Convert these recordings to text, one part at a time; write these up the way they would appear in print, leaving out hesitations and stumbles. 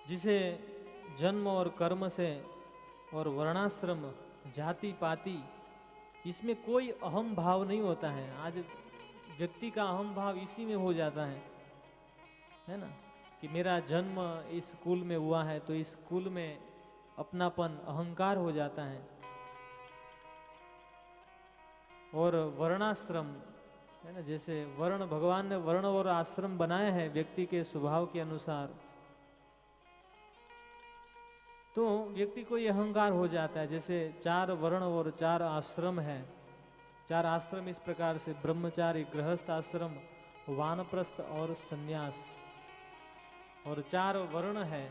जिसे जन्म और कर्म से और वर्णाश्रम जाति पाति इसमें कोई अहम भाव नहीं होता है। आज व्यक्ति का अहम भाव इसी में हो जाता है ना, कि मेरा जन्म इस कुल में हुआ है तो इस कुल में अपनापन अहंकार हो जाता है। और वर्णाश्रम है ना, जैसे वर्ण, भगवान ने वर्ण और आश्रम बनाए हैं व्यक्ति के स्वभाव के अनुसार, तो व्यक्ति को ये अहंकार हो जाता है। जैसे 4 वर्ण और 4 आश्रम है। 4 आश्रम इस प्रकार से ब्रह्मचारी, गृहस्थ आश्रम, वानप्रस्थ और सन्यास। और 4 वर्ण है,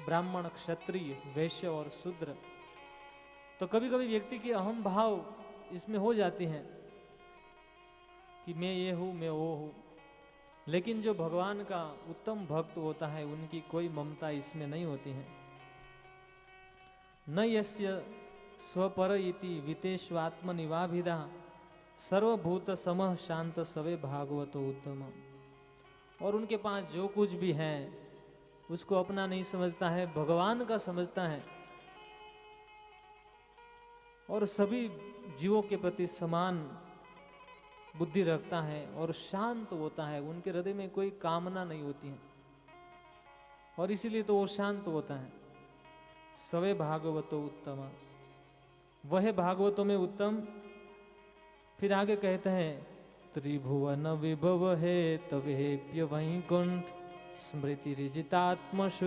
ब्राह्मण, क्षत्रिय, वैश्य और शूद्र। तो कभी कभी व्यक्ति की अहम भाव इसमें हो जाती हैं कि मैं ये हूँ, मैं वो हूँ। लेकिन जो भगवान का उत्तम भक्त होता है उनकी कोई ममता इसमें नहीं होती है। न यस्य स्वपर इति वितेष्वात्मनिवाभिधा सर्वभूत समः शांत सवे भागवतो उत्तम। और उनके पास जो कुछ भी है उसको अपना नहीं समझता है, भगवान का समझता है। और सभी जीवों के प्रति समान बुद्धि रखता है और शांत होता है। उनके हृदय में कोई कामना नहीं होती है और इसीलिए तो वो शांत होता है। सवे भागवतो उत्तम, वह भागवतों में उत्तम। फिर आगे कहते हैं त्रिभुवन विभव है तवेप्य वैकुंठ स्मृति रिजितात्मशुरादिभिर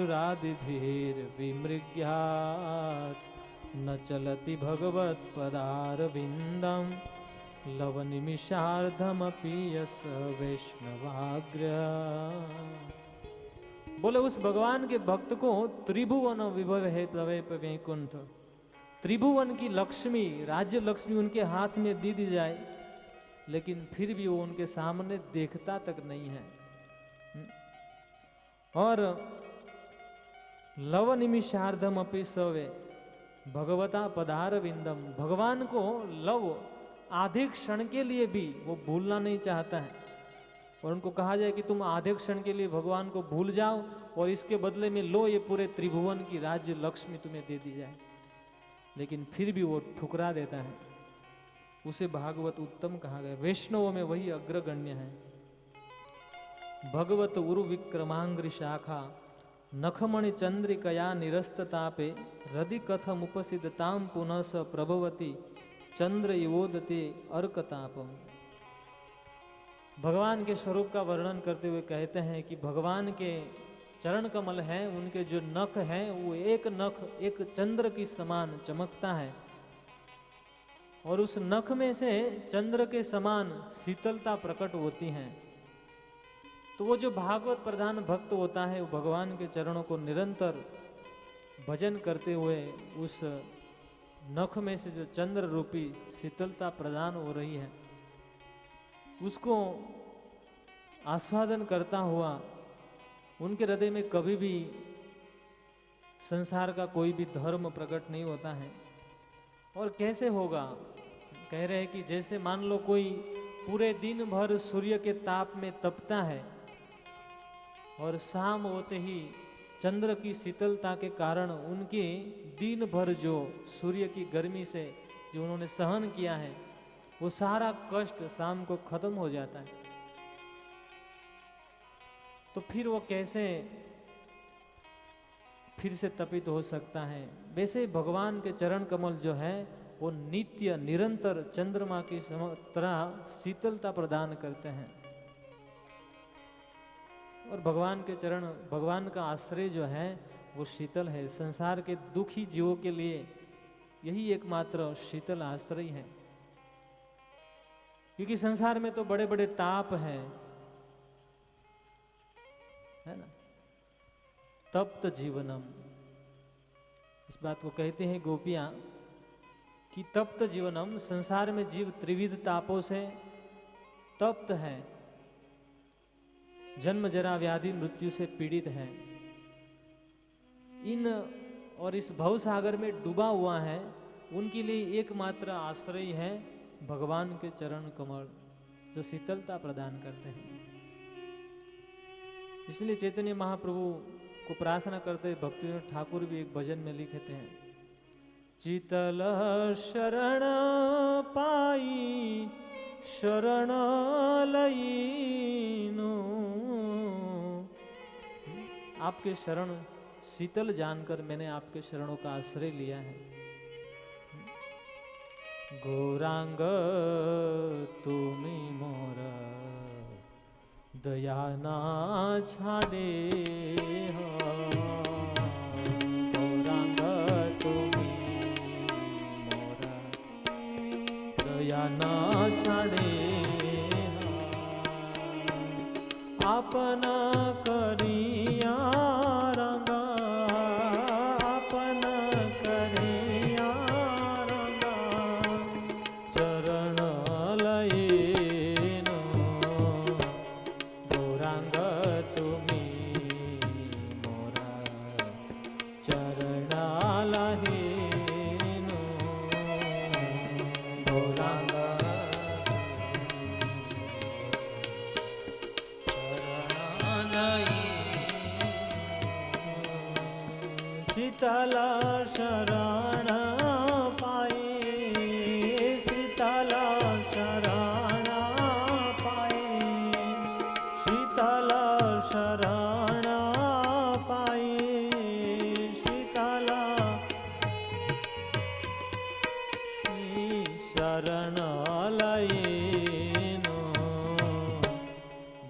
विमृग्यात् न चलति भगवत पदारविंदम लव निमिषार्धमपि यस वैष्णवाग्र। बोले उस भगवान के भक्त को त्रिभुवन विभव है तवे वैकुंठ, त्रिभुवन की लक्ष्मी, राज्य लक्ष्मी उनके हाथ में दी जाए, लेकिन फिर भी वो उनके सामने देखता तक नहीं है। और लव निमिषार्धम अपि सवे भगवता पदार विंदम, भगवान को लव आधे क्षण के लिए भी वो भूलना नहीं चाहता है। और उनको कहा जाए कि तुम आधे क्षण के लिए भगवान को भूल जाओ और इसके बदले में लो ये पूरे त्रिभुवन की राज्य लक्ष्मी तुम्हें दे दी जाए, लेकिन फिर भी वो ठुकरा देता है। उसे भागवत उत्तम कहा गया। वैष्णवों में वही अग्रगण्य है। भगवत उरु विक्रमांग्रि शाखा नखमणि चंद्रिकया निरस्ततापे हृदि कथम उपसिदताम पुनः स प्रभवती चंद्र इवोदते अर्कतापम। भगवान के स्वरूप का वर्णन करते हुए कहते हैं कि भगवान के चरण कमल हैं, उनके जो नख हैं वो एक नख एक चंद्र की समान चमकता है और उस नख में से चंद्र के समान शीतलता प्रकट होती है। तो वो जो भागवत प्रधान भक्त होता है वो भगवान के चरणों को निरंतर भजन करते हुए उस नख में से जो चंद्र रूपी शीतलता प्रदान हो रही है उसको आस्वादन करता हुआ उनके हृदय में कभी भी संसार का कोई भी धर्म प्रकट नहीं होता है। और कैसे होगा, कह रहे हैं कि जैसे मान लो कोई पूरे दिन भर सूर्य के ताप में तपता है और शाम होते ही चंद्र की शीतलता के कारण उनके दिन भर जो सूर्य की गर्मी से जो उन्होंने सहन किया है वो सारा कष्ट शाम को खत्म हो जाता है। तो फिर वो कैसे फिर से तपित हो सकता है। वैसे भगवान के चरण कमल जो है वो नित्य निरंतर चंद्रमा की तरह शीतलता प्रदान करते हैं। और भगवान के चरण, भगवान का आश्रय जो है वो शीतल है। संसार के दुखी जीवों के लिए यही एकमात्र शीतल आश्रय है, क्योंकि संसार में तो बड़े बड़े ताप हैं, है ना। तप्त जीवनम, इस बात को कहते हैं गोपियां कि तप्त जीवनम, संसार में जीव त्रिविध तापों से तप्त है, जन्म जरा व्याधि मृत्यु से पीड़ित है। इन और इस भवसागर में डूबा हुआ है, उनके लिए एकमात्र आश्रय है भगवान के चरण कमल जो शीतलता प्रदान करते हैं। इसलिए चैतन्य महाप्रभु को प्रार्थना करते भक्ति ठाकुर भी एक भजन में लिखते हैं, शीतल शरण पाई शरण लईनो। आपके शरण शीतल जानकर मैंने आपके शरणों का आश्रय लिया है। गौरांग तुमी मोर दया ना छाड़े हो, गौरांग तुमी मोर दया ना छाड़े हो, आपना करिया रंगा आपना करिया रंगा चरण लयेनो। गौरांग तुमी मोरा चरण लहेनो, गौरांग शीतल शरण पाए शीतल शरण पाए शीतल शरण पाए शीतल शरण लयेनो।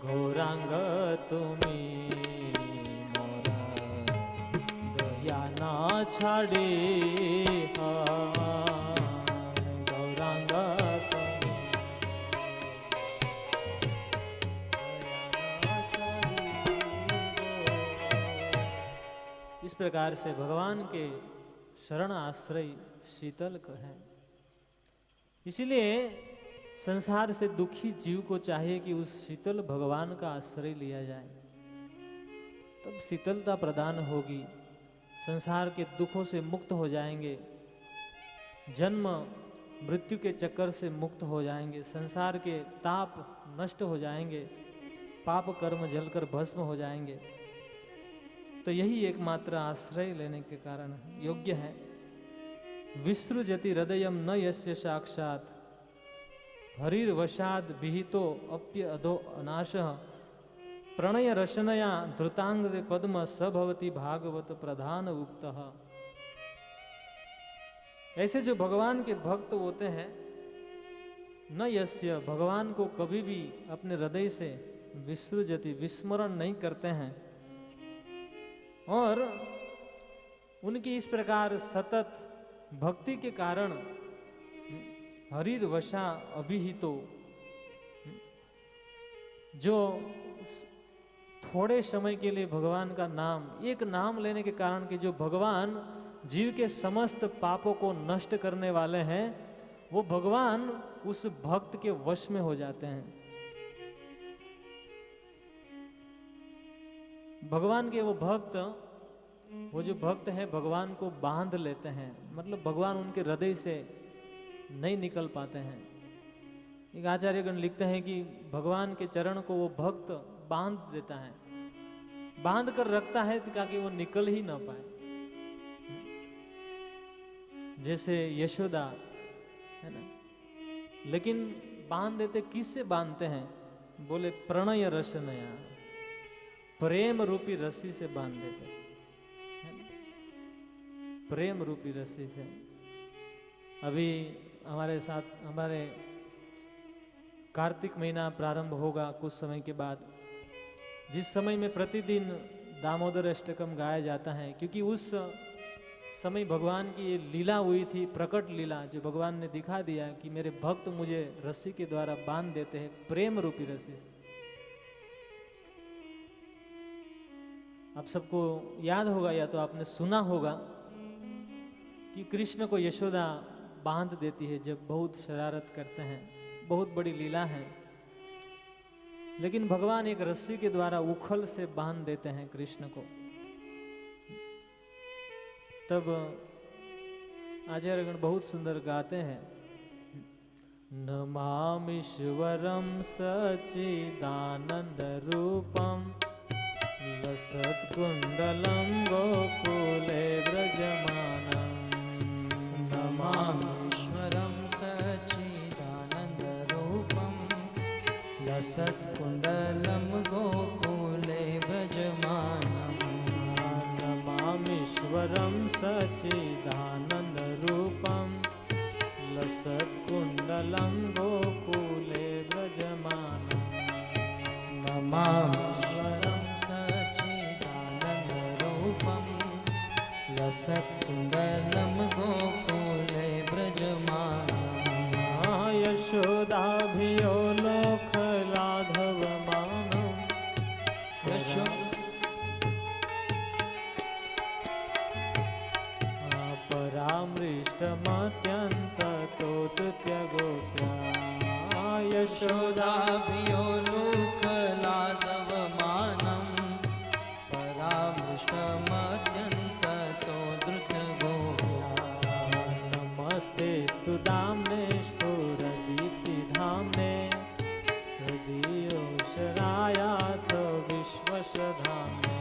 गौरांग तुमी ना छाड़े गौरांग। इस प्रकार से भगवान के शरण आश्रय शीतल है। इसीलिए संसार से दुखी जीव को चाहिए कि उस शीतल भगवान का आश्रय लिया जाए, तब शीतलता प्रदान होगी, संसार के दुखों से मुक्त हो जाएंगे, जन्म मृत्यु के चक्कर से मुक्त हो जाएंगे, संसार के ताप नष्ट हो जाएंगे, पाप कर्म जलकर भस्म हो जाएंगे। तो यही एकमात्र आश्रय लेने के कारण योग्य है। विसृजति हृदयम न यस्य साक्षात् हरिर्वशाद विहितो अप्य अधो अनाशः प्रणय रशनया धृतांग पद्म सभवती भागवत प्रधान उक्तः। ऐसे जो भगवान के भक्त होते हैं, न यस्य भगवान को कभी भी अपने हृदय से विसृजति विस्मरण नहीं करते हैं, और उनकी इस प्रकार सतत भक्ति के कारण हरिर्वशा अभिहितो, जो थोड़े समय के लिए भगवान का नाम, एक नाम लेने के कारण कि जो भगवान जीव के समस्त पापों को नष्ट करने वाले हैं, वो भगवान उस भक्त के वश में हो जाते हैं। भगवान के वो भक्त, वो जो भक्त है भगवान को बांध लेते हैं, मतलब भगवान उनके हृदय से नहीं निकल पाते हैं। एक आचार्यगण लिखते हैं कि भगवान के चरण को वो भक्त बांध देता है, बांध कर रखता है ताकि वो निकल ही ना पाए। जैसे यशोदा है ना, लेकिन बांध देते, किससे बांधते हैं? बोले प्रणय रसनया, प्रेम रूपी रस्सी से बांध देते है ना? प्रेम रूपी रस्सी से। अभी हमारे साथ हमारे कार्तिक महीना प्रारंभ होगा कुछ समय के बाद, जिस समय में प्रतिदिन दामोदर अष्टकम गाया जाता है, क्योंकि उस समय भगवान की ये लीला हुई थी, प्रकट लीला, जो भगवान ने दिखा दिया कि मेरे भक्त मुझे रस्सी के द्वारा बांध देते हैं, प्रेम रूपी रस्सी से। आप सबको याद होगा या तो आपने सुना होगा कि कृष्ण को यशोदा बांध देती है जब बहुत शरारत करते हैं, बहुत बड़ी लीला है। लेकिन भगवान एक रस्सी के द्वारा उखल से बांध देते हैं कृष्ण को। तब आचार्यगण बहुत सुंदर गाते हैं, नमामीश्वरम सच्चिदानंद रूपम लसत्कुण्डलं गोकुले व्रजमानं नमामीश्वरं सच्चिदानन्दरूपं लसत्कुण्डलं गोकुले व्रजमानं नमामीश्वरं सच्चिदानन्दरूपं लसत्कुण्डलं गोकुले व्रजमानं नमामीश्वरं सच्चिदानन्दरूपं लसत्कुण्डलं गोकुले व्रजमानं यशोदाभियो लोकलाघवमानं परामृष्टमत्यन्ततोत्त्यगोप्या यशोदाभियो लोकलाघवमानं परामृष्टमत्यन्ततो धृतगोप्या नमस्ते स्तुताम्ने स्फुरदीप्तिधाम्ने सदीयोशरायाथ विश्वसधाम्ने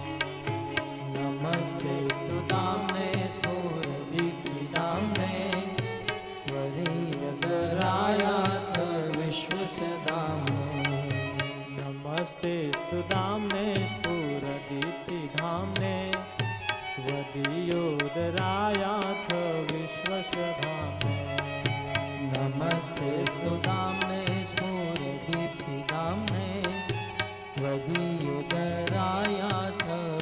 नमस्ते स्तुताम्ने स्फुरदीप्तिधाम्ने त्वदीयगरायाथ विश्वसधाम्ने नमस्ते स्तुताम्ने स्फुरदीप्तिधाम्ने त्वदीयोदरायाथ विश्वसधाम्ने नमस्ते स्तुताम्ने स्फुरदीप्तिधाम्ने त्वदीयोदरायाथ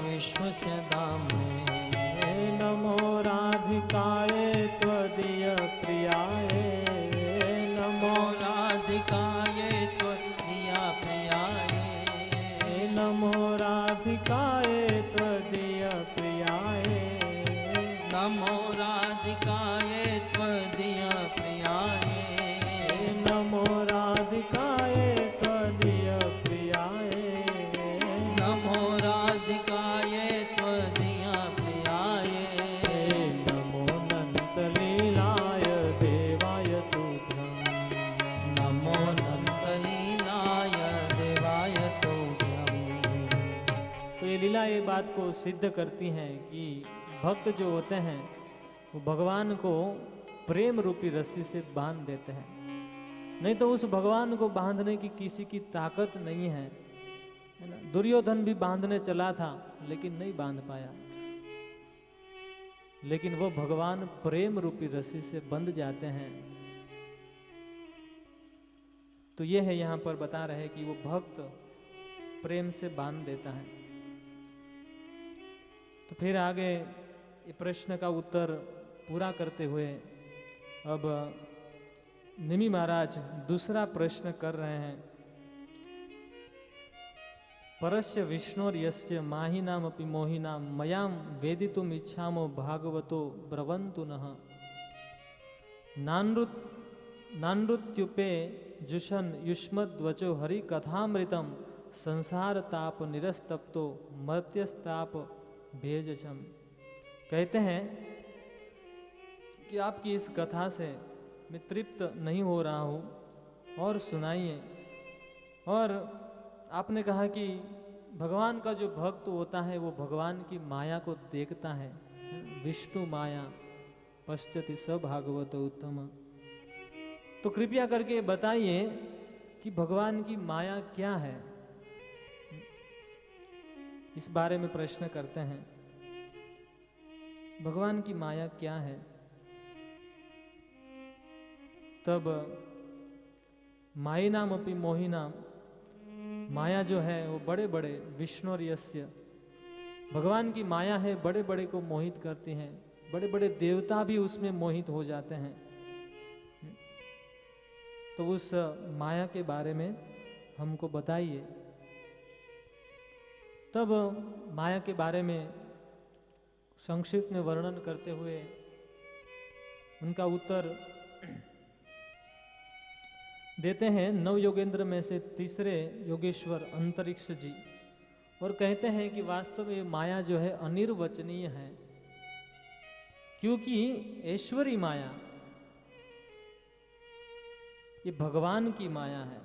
विश्वसधाम्ने नमो राधिकाय त्वदीयप्रियाय नमो राधिकाय त्वदीयप्रियाय नमो राधिकाय त्वदीयप्रियाय नमो राधिकाय त्वदीयप्रियाय नमो राधिकाय त्वदीयप्रियाय नमो राधिकाय त्वदीयप्रियाय नमो नन्तलीलाय देवाय तुभ्यं नमो नन्दलीलाय देवाय तुभ्यं। तो ये लीला ये बात को सिद्ध करती हैं कि भक्त जो होते हैं वो भगवान को प्रेम रूपी रस्सी से बांध देते हैं। नहीं तो उस भगवान को बांधने की किसी की ताकत नहीं है ना। दुर्योधन भी बांधने चला था लेकिन नहीं बांध पाया, लेकिन वो भगवान प्रेम रूपी रस्सी से बंध जाते हैं। तो ये है यहाँ पर बता रहे कि वो भक्त प्रेम से बांध देता है। तो फिर आगे ये प्रश्न का उत्तर पूरा करते हुए अब निमि महाराज दूसरा प्रश्न कर रहे हैं। परस्य विष्णोर्यस्य माहिनामपि मोहिनां मयां वेदितुम इच्छामो भागवतो ब्रवन्तु नः नानृत्युपे जुषन् युष्मद्वचो हरिकथामृतं संसार ताप निरस्तप्तो मर्त्यस्ताप भेजचम। कहते हैं कि आपकी इस कथा से मैं तृप्त नहीं हो रहा हूँ और सुनाइए। और आपने कहा कि भगवान का जो भक्त होता है वो भगवान की माया को देखता है, विष्णु माया पश्यति स भागवत उत्तम। तो कृपया करके बताइए कि भगवान की माया क्या है, इस बारे में प्रश्न करते हैं। भगवान की माया क्या है? तब मायिनाम अपि मोहिनाम, माया जो है वो बड़े बड़े विष्णुर्यस्य, भगवान की माया है बड़े बड़े को मोहित करती हैं, बड़े बड़े देवता भी उसमें मोहित हो जाते हैं। तो उस माया के बारे में हमको बताइए। तब माया के बारे में संक्षिप्त में वर्णन करते हुए उनका उत्तर देते हैं नव योगेंद्र में से तीसरे योगेश्वर अंतरिक्ष जी, और कहते हैं कि वास्तव में माया जो है अनिर्वचनीय है, क्योंकि ऐश्वरी माया ये भगवान की माया है।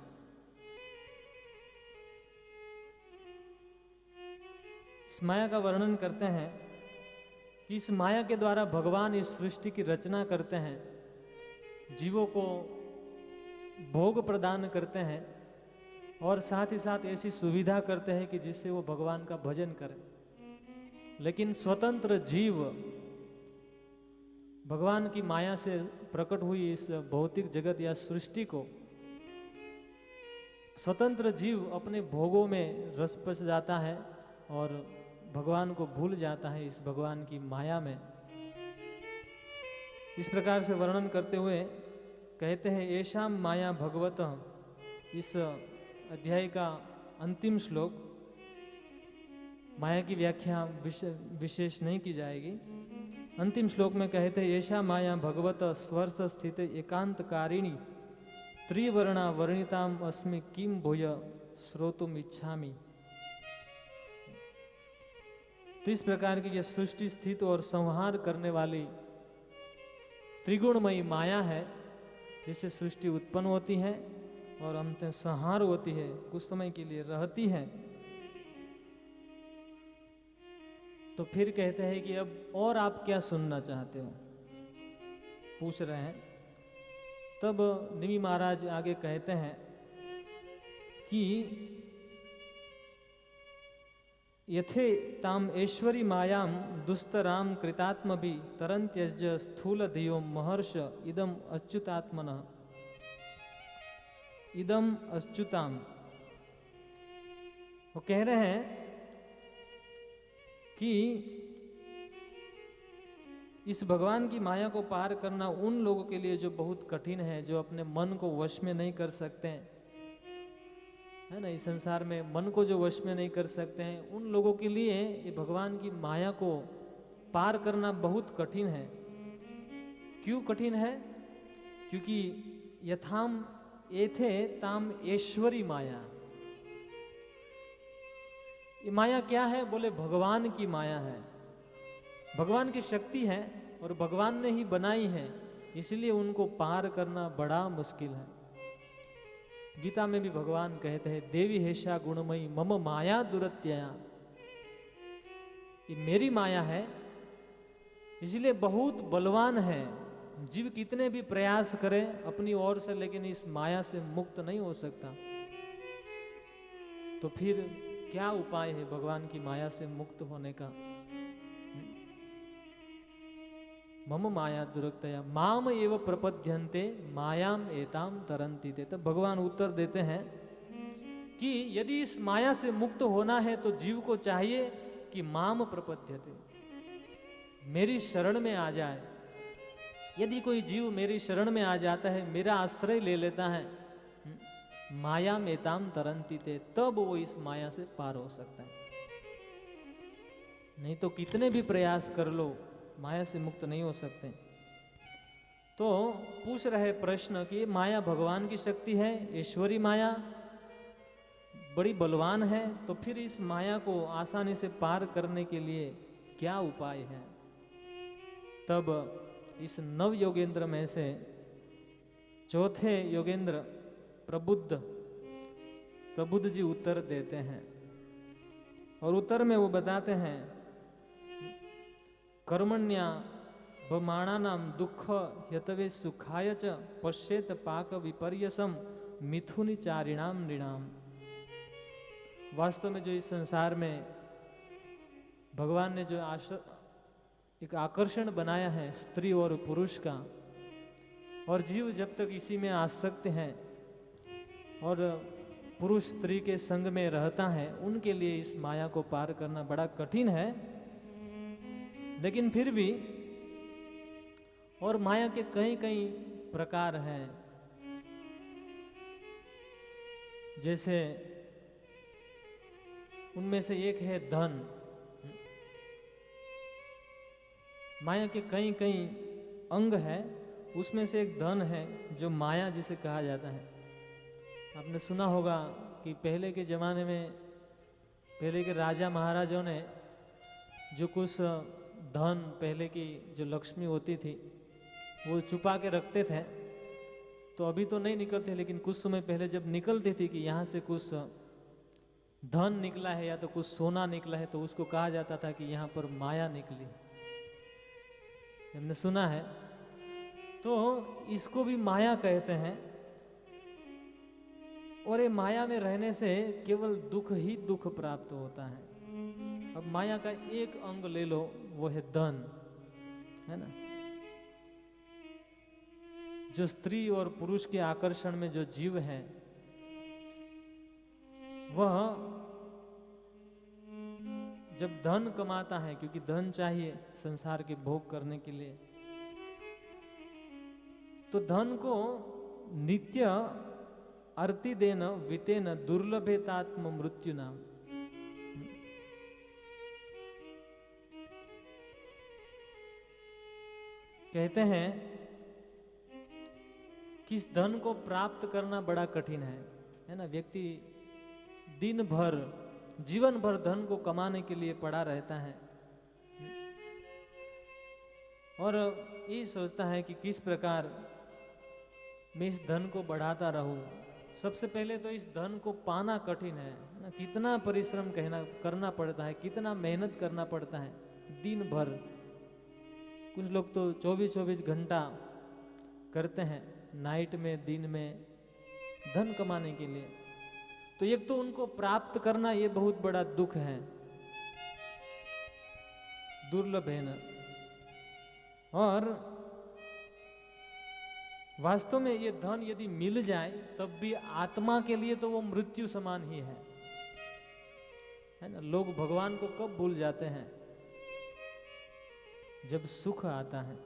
इस माया का वर्णन करते हैं कि इस माया के द्वारा भगवान इस सृष्टि की रचना करते हैं, जीवों को भोग प्रदान करते हैं और साथ ही साथ ऐसी सुविधा करते हैं कि जिससे वो भगवान का भजन करें। लेकिन स्वतंत्र जीव भगवान की माया से प्रकट हुई इस भौतिक जगत या सृष्टि को, स्वतंत्र जीव अपने भोगों में रस पस जाता है और भगवान को भूल जाता है इस भगवान की माया में। इस प्रकार से वर्णन करते हुए कहते हैं, ऐशाम माया भगवत, इस अध्याय का अंतिम श्लोक, माया की व्याख्या विशेष नहीं की जाएगी। अंतिम श्लोक में कहते हैं, ऐशा माया भगवत स्वर्ष स्थित एकांतकारिणी त्रिवर्णा वर्णिताम अस्मि किम भूय श्रोतुम इच्छामि। तो इस प्रकार की यह सृष्टि स्थित और संहार करने वाली त्रिगुणमयी माया है, जिससे सृष्टि उत्पन्न होती है और अंत संहार होती है, कुछ समय के लिए रहती है। तो फिर कहते हैं कि अब और आप क्या सुनना चाहते हो, पूछ रहे हैं। तब निमि महाराज आगे कहते हैं कि यथे ताम ऐश्वरी मायाम दुस्तराम कृतात्म भी तरंत्यज स्थूल धियो महर्ष इदम अच्युतात्मनः इदम अच्युताम। वो कह रहे हैं कि इस भगवान की माया को पार करना उन लोगों के लिए जो बहुत कठिन है, जो अपने मन को वश में नहीं कर सकते हैं, है ना। इस संसार में मन को जो वश में नहीं कर सकते हैं, उन लोगों के लिए ये भगवान की माया को पार करना बहुत कठिन है। क्यों कठिन है? क्योंकि यथाम एथे ताम ऐश्वरी माया। ये माया क्या है? बोले भगवान की माया है, भगवान की शक्ति है और भगवान ने ही बनाई है, इसलिए उनको पार करना बड़ा मुश्किल है। गीता में भी भगवान कहते हैं, देवी हेषा गुणमयी मम माया दुरत्यया। ये मेरी माया है, इसलिए बहुत बलवान है। जीव कितने भी प्रयास करे अपनी ओर से, लेकिन इस माया से मुक्त नहीं हो सकता। तो फिर क्या उपाय है भगवान की माया से मुक्त होने का? मम माया दुरक्तया माम एव प्रपद्यन्ते मायाम एताम तरन्ति ते। तब भगवान उत्तर देते हैं कि यदि इस माया से मुक्त होना है तो जीव को चाहिए कि माम प्रपद्यते, मेरी शरण में आ जाए। यदि कोई जीव मेरी शरण में आ जाता है, मेरा आश्रय ले लेता है, मायाम एताम तरन्ति ते, तब वो इस माया से पार हो सकता है। नहीं तो कितने भी प्रयास कर लो, माया से मुक्त नहीं हो सकते। तो पूछ रहे प्रश्न कि माया भगवान की शक्ति है, ईश्वरी माया बड़ी बलवान है, तो फिर इस माया को आसानी से पार करने के लिए क्या उपाय है? तब इस नव योगेंद्र में से चौथे योगेंद्र प्रबुद्ध जी उत्तर देते हैं, और उत्तर में वो बताते हैं, कर्मण्या बमाणानाम दुख यतवे सुखाय च पश्येत पाक विपर्यसम मिथुनि चारिणाम नृणाम। वास्तव में जो इस संसार में भगवान ने जो एक आकर्षण बनाया है स्त्री और पुरुष का, और जीव जब तक इसी में आसक्त हैं और पुरुष स्त्री के संग में रहता है, उनके लिए इस माया को पार करना बड़ा कठिन है। लेकिन फिर भी, और माया के कई कई प्रकार हैं, जैसे उनमें से एक है धन। माया के कई कई अंग है, उसमें से एक धन है जो माया जिसे कहा जाता है। आपने सुना होगा कि पहले के जमाने में, पहले के राजा महाराजाओं ने जो कुछ धन, पहले की जो लक्ष्मी होती थी, वो छुपा के रखते थे। तो अभी तो नहीं निकलते, लेकिन कुछ समय पहले जब निकलती थी कि यहाँ से कुछ धन निकला है या तो कुछ सोना निकला है तो उसको कहा जाता था कि यहाँ पर माया निकली। हमने सुना है, तो इसको भी माया कहते हैं। और ये माया में रहने से केवल दुख ही दुख प्राप्त होता है। अब माया का एक अंग ले लो, वो है धन, है ना। जो स्त्री और पुरुष के आकर्षण में जो जीव है, वह जब धन कमाता है, क्योंकि धन चाहिए संसार के भोग करने के लिए, तो धन को नित्य अर्ति देन वितेन दुर्लभेतात्म मृत्यु नाम। कहते हैं कि इस धन को प्राप्त करना बड़ा कठिन है ना। व्यक्ति दिन भर जीवन भर धन को कमाने के लिए पड़ा रहता है और ये सोचता है कि किस प्रकार मैं इस धन को बढ़ाता रहूं। सबसे पहले तो इस धन को पाना कठिन है ना। कितना परिश्रम करना पड़ता है, कितना मेहनत करना पड़ता है दिन भर। कुछ लोग तो 24-24 घंटा करते हैं नाइट में, दिन में, धन कमाने के लिए। तो एक तो उनको प्राप्त करना ये बहुत बड़ा दुख है, दुर्लभ है ना। और वास्तव में ये धन यदि मिल जाए तब भी आत्मा के लिए तो वो मृत्यु समान ही है ना। लोग भगवान को कब भूल जाते हैं? जब सुख आता है।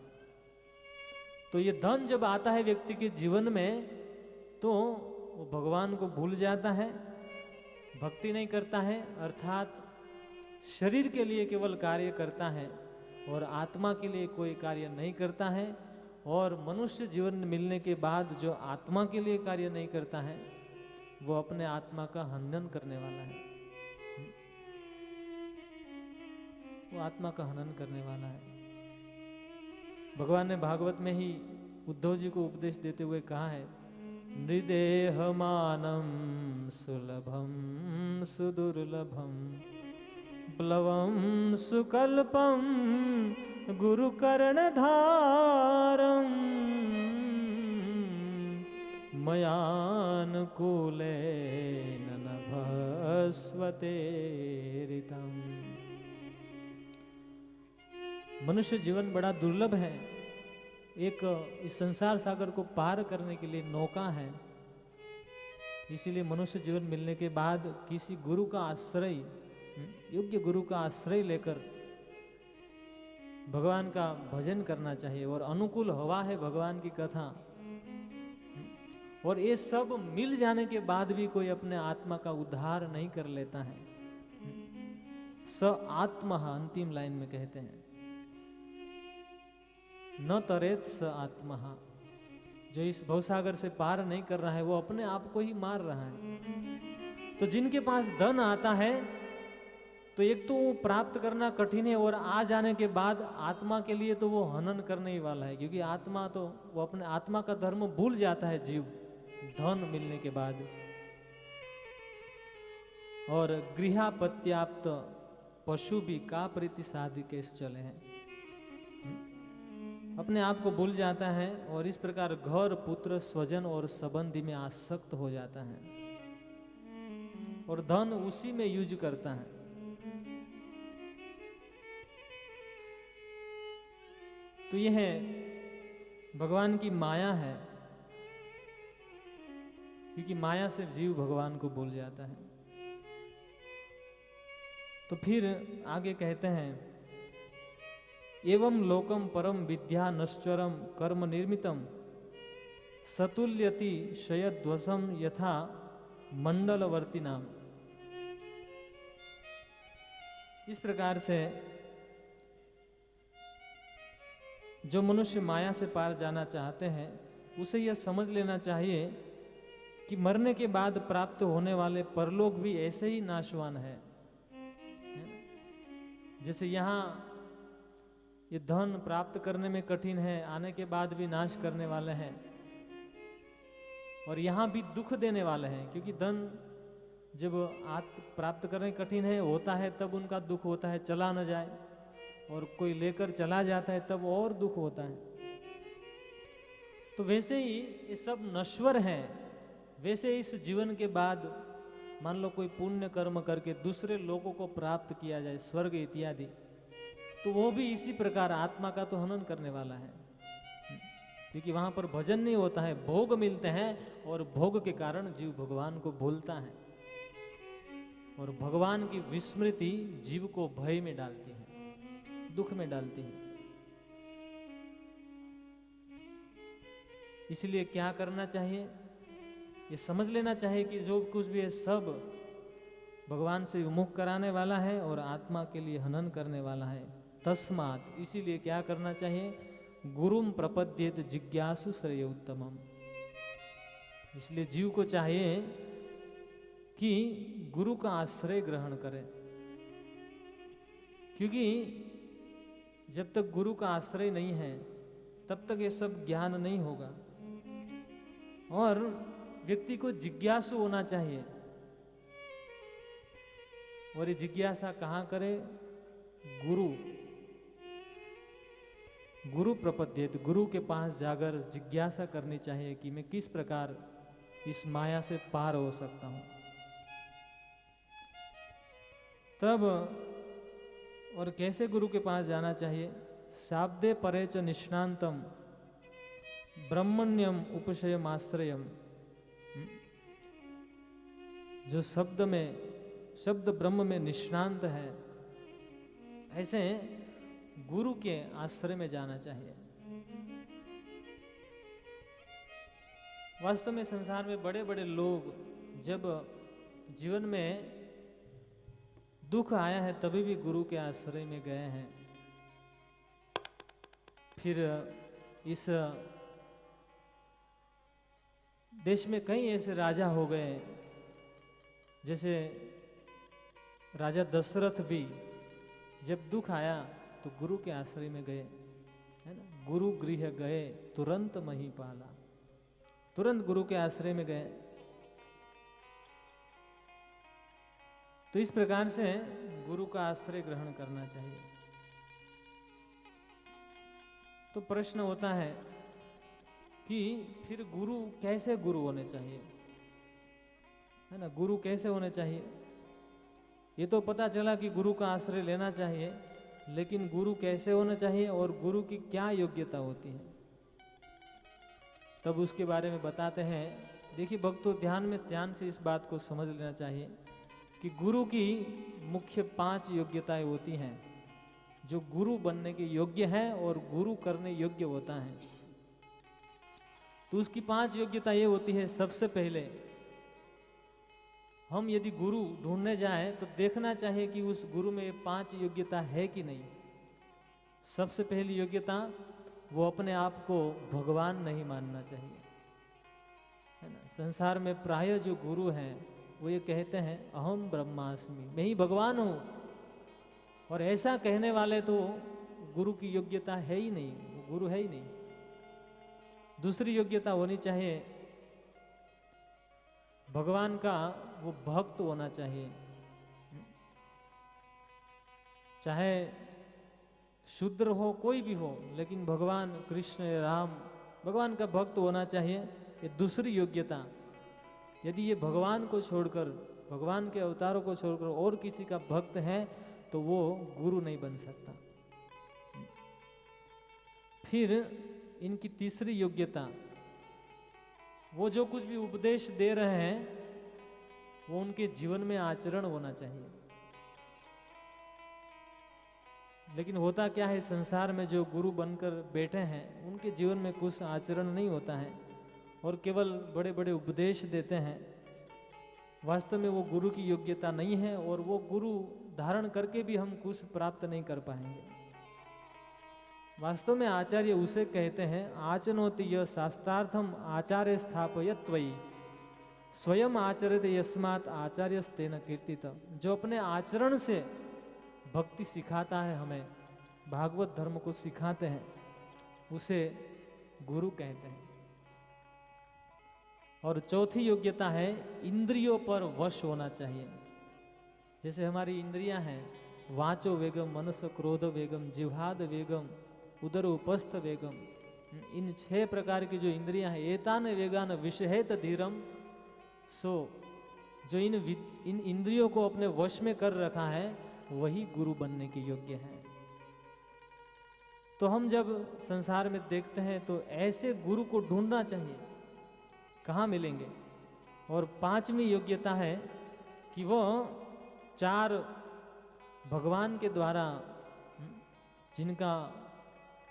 तो ये धन जब आता है व्यक्ति के जीवन में, तो वो भगवान को भूल जाता है, भक्ति नहीं करता है, अर्थात शरीर के लिए केवल कार्य करता है और आत्मा के लिए कोई कार्य नहीं करता है। और मनुष्य जीवन मिलने के बाद जो आत्मा के लिए कार्य नहीं करता है, वो अपने आत्मा का हनन करने वाला है। वो आत्मा का हनन करने वाला है। भगवान ने भागवत में ही उद्धव जी को उपदेश देते हुए कहा है, नृदेहमानं सुलभं सुदुर्लभं प्लवं सुकल्पं गुरुकर्णधारं मयानुकूलेन नभस्वते ऋतं। मनुष्य जीवन बड़ा दुर्लभ है। एक इस संसार सागर को पार करने के लिए नौका है। इसीलिए मनुष्य जीवन मिलने के बाद किसी गुरु का आश्रय, योग्य गुरु का आश्रय लेकर भगवान का भजन करना चाहिए। और अनुकूल हवा है भगवान की कथा। और ये सब मिल जाने के बाद भी कोई अपने आत्मा का उद्धार नहीं कर लेता है। स आत्मा, अंतिम लाइन में कहते हैं, न तरेत स आत्मा। जो इस भवसागर से पार नहीं कर रहा है, वो अपने आप को ही मार रहा है। तो जिनके पास धन आता है, तो एक तो वो प्राप्त करना कठिन है, और आ जाने के बाद आत्मा के लिए तो वो हनन करने ही वाला है। क्योंकि आत्मा तो वो अपने आत्मा का धर्म भूल जाता है जीव धन मिलने के बाद। और गृहापत्याप्त पशु भी का प्रीति साधि केस चले हैं, अपने आप को भूल जाता है और इस प्रकार घर, पुत्र, स्वजन और संबंधी में आसक्त हो जाता है और धन उसी में यूज करता है। तो यह भगवान की माया है, क्योंकि माया से जीव भगवान को भूल जाता है। तो फिर आगे कहते हैं, एवं लोकम परम विद्या नश्वरम कर्म निर्मितम सतुल्यति शयध्वसम यथा मंडलवर्ती नाम। इस प्रकार से जो मनुष्य माया से पार जाना चाहते हैं, उसे यह समझ लेना चाहिए कि मरने के बाद प्राप्त होने वाले परलोक भी ऐसे ही नाशवान है। जैसे यहाँ ये धन प्राप्त करने में कठिन है, आने के बाद भी नाश करने वाले हैं, और यहाँ भी दुख देने वाले हैं। क्योंकि धन जब आत्म प्राप्त करने कठिन है होता है तब उनका दुख होता है, चला न जाए, और कोई लेकर चला जाता है तब और दुख होता है। तो वैसे ही ये सब नश्वर हैं। वैसे इस जीवन के बाद मान लो कोई पुण्य कर्म करके दूसरे लोगों को प्राप्त किया जाए, स्वर्ग इत्यादि, तो वो भी इसी प्रकार आत्मा का तो हनन करने वाला है, क्योंकि वहां पर भजन नहीं होता है, भोग मिलते हैं, और भोग के कारण जीव भगवान को भूलता है, और भगवान की विस्मृति जीव को भय में डालती है, दुख में डालती है। इसलिए क्या करना चाहिए, ये समझ लेना चाहिए कि जो कुछ भी है सब भगवान से विमुख कराने वाला है और आत्मा के लिए हनन करने वाला है। तस्मात्, इसीलिए क्या करना चाहिए, गुरुम प्रपद्येत जिज्ञासु श्रेय उत्तमम। इसलिए जीव को चाहिए कि गुरु का आश्रय ग्रहण करें, क्योंकि जब तक गुरु का आश्रय नहीं है तब तक ये सब ज्ञान नहीं होगा। और व्यक्ति को जिज्ञासु होना चाहिए, और ये जिज्ञासा कहाँ करे, गुरु प्रपद्येत, गुरु के पास जाकर जिज्ञासा करनी चाहिए कि मैं किस प्रकार इस माया से पार हो सकता हूं। तब और कैसे गुरु के पास जाना चाहिए, शाब्दे परे च निष्णान्तम ब्रह्मण्यम उपशयमाश्रयम। जो शब्द ब्रह्म में निष्णांत है, ऐसे गुरु के आश्रय में जाना चाहिए। वास्तव में संसार में बड़े बड़े लोग जब जीवन में दुख आया है तभी भी गुरु के आश्रय में गए हैं। फिर इस देश में कई ऐसे राजा हो गए, जैसे राजा दशरथ भी जब दुख आया तो गुरु के आश्रय में गए, है ना। गुरु गृह गए तुरंत महीपाला, तुरंत गुरु के आश्रय में गए। तो इस प्रकार से गुरु का आश्रय ग्रहण करना चाहिए। तो प्रश्न होता है कि फिर गुरु कैसे गुरु होने चाहिए, है ना। गुरु कैसे होने चाहिए, ये तो पता चला कि गुरु का आश्रय लेना चाहिए, लेकिन गुरु कैसे होना चाहिए और गुरु की क्या योग्यता होती है, तब उसके बारे में बताते हैं। देखिए भक्तों, ध्यान से इस बात को समझ लेना चाहिए कि गुरु की मुख्य 5 योग्यताएं होती हैं, जो गुरु बनने के योग्य है और गुरु करने योग्य होता है। तो उसकी 5 योग्यता ये होती है, सबसे पहले हम यदि गुरु ढूंढने जाएं तो देखना चाहिए कि उस गुरु में 5 योग्यता है कि नहीं। सबसे पहली योग्यता, वो अपने आप को भगवान नहीं मानना चाहिए, है ना। संसार में प्राय जो गुरु हैं वो ये कहते हैं अहम ब्रह्मास्मि, मैं ही भगवान हूँ, और ऐसा कहने वाले तो गुरु की योग्यता है ही नहीं, वो गुरु है ही नहीं। दूसरी योग्यता होनी चाहिए, भगवान का वो भक्त होना चाहिए, चाहे शूद्र हो कोई भी हो, लेकिन भगवान कृष्ण राम भगवान का भक्त होना चाहिए। ये दूसरी योग्यता। यदि ये भगवान को छोड़कर, भगवान के अवतारों को छोड़कर और किसी का भक्त है तो वो गुरु नहीं बन सकता। फिर इनकी तीसरी योग्यता, वो जो कुछ भी उपदेश दे रहे हैं वो उनके जीवन में आचरण होना चाहिए। लेकिन होता क्या है, संसार में जो गुरु बनकर बैठे हैं उनके जीवन में कुछ आचरण नहीं होता है और केवल बड़े बड़े उपदेश देते हैं। वास्तव में वो गुरु की योग्यता नहीं है, और वो गुरु धारण करके भी हम कुछ प्राप्त नहीं कर पाएंगे। वास्तव में आचार्य उसे कहते हैं, आचनोति यः शास्त्रार्थम आचार्य स्थापयत्वयि स्वयं आचरित यस्मात् आचार्यस्तेन कीर्तित। जो अपने आचरण से भक्ति सिखाता है, हमें भागवत धर्म को सिखाते हैं, उसे गुरु कहते हैं। और चौथी योग्यता है इंद्रियों पर वश होना चाहिए। जैसे हमारी इंद्रियां हैं, वाचो वेगम, मनस क्रोध वेगम, जिह्वाद वेगम, उदर उपस्थ वेगम, इन 6 प्रकार की जो इंद्रियां हैं, एतान वेगान विषहेत धीरम, सो जो इन इंद्रियों को अपने वश में कर रखा है वही गुरु बनने के योग्य है। तो हम जब संसार में देखते हैं तो ऐसे गुरु को ढूंढना चाहिए, कहाँ मिलेंगे। और 5वीं योग्यता है कि वो 4 भगवान के द्वारा जिनका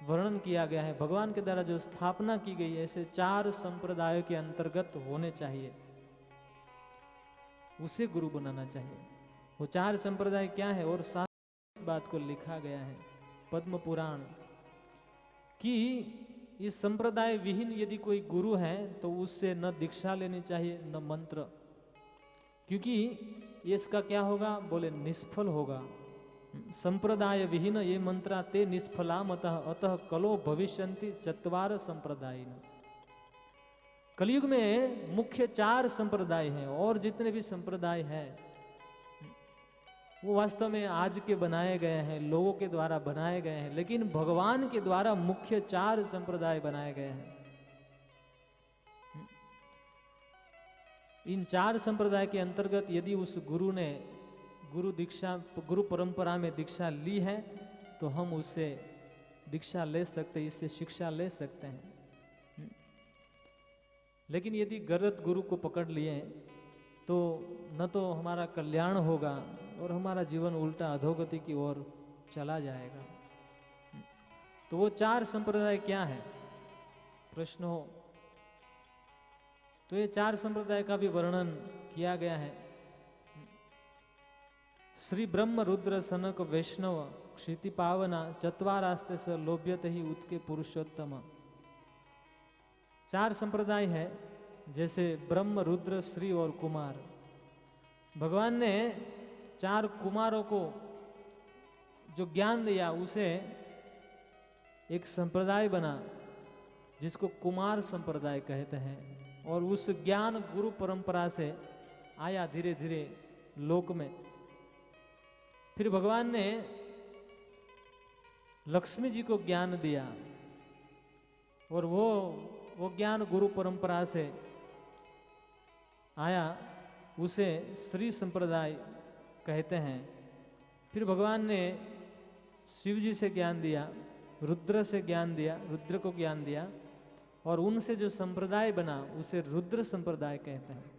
वर्णन किया गया है, भगवान के द्वारा जो स्थापना की गई है, ऐसे 4 संप्रदायों के अंतर्गत होने चाहिए, उसे गुरु बनाना चाहिए। वो 4 संप्रदाय क्या है, और शास्त्र इस बात को लिखा गया है पद्म पुराण कि इस संप्रदाय विहीन यदि कोई गुरु है तो उससे न दीक्षा लेनी चाहिए न मंत्र, क्योंकि ये इसका क्या होगा, बोले निष्फल होगा। संप्रदाय विहीन ये मंत्रा ते निष्फलाम अतः कलो भविष्यन्ति 4 संप्रदाय। कलयुग में मुख्य 4 संप्रदाय हैं, और जितने भी संप्रदाय हैं वो वास्तव में आज के बनाए गए हैं, लोगों के द्वारा बनाए गए हैं, लेकिन भगवान के द्वारा मुख्य 4 संप्रदाय बनाए गए हैं। इन 4 संप्रदाय के अंतर्गत यदि उस गुरु ने गुरु परंपरा में दीक्षा ली है तो हम उससे दीक्षा ले सकते हैं, इससे शिक्षा ले सकते हैं। लेकिन यदि गलत गुरु को पकड़ लिए तो न तो हमारा कल्याण होगा और हमारा जीवन उल्टा अधोगति की ओर चला जाएगा। तो वो 4 संप्रदाय क्या है, प्रश्न हो तो ये 4 संप्रदाय का भी वर्णन किया गया है। श्री ब्रह्म रुद्र सनक वैष्णव क्षिति पावना 4 स लोभ्यत ही उत्के पुरुषोत्तम। 4 संप्रदाय है, जैसे ब्रह्म, रुद्र, श्री और कुमार। भगवान ने 4 कुमारों को जो ज्ञान दिया उसे एक संप्रदाय बना जिसको कुमार संप्रदाय कहते हैं, और उस ज्ञान गुरु परंपरा से आया धीरे धीरे लोक में। फिर भगवान ने लक्ष्मी जी को ज्ञान दिया, और वो ज्ञान गुरु परंपरा से आया, उसे श्री संप्रदाय कहते हैं। फिर भगवान ने शिव जी से ज्ञान दिया, रुद्र से ज्ञान दिया, रुद्र को ज्ञान दिया, और उनसे जो संप्रदाय बना उसे रुद्र संप्रदाय कहते हैं।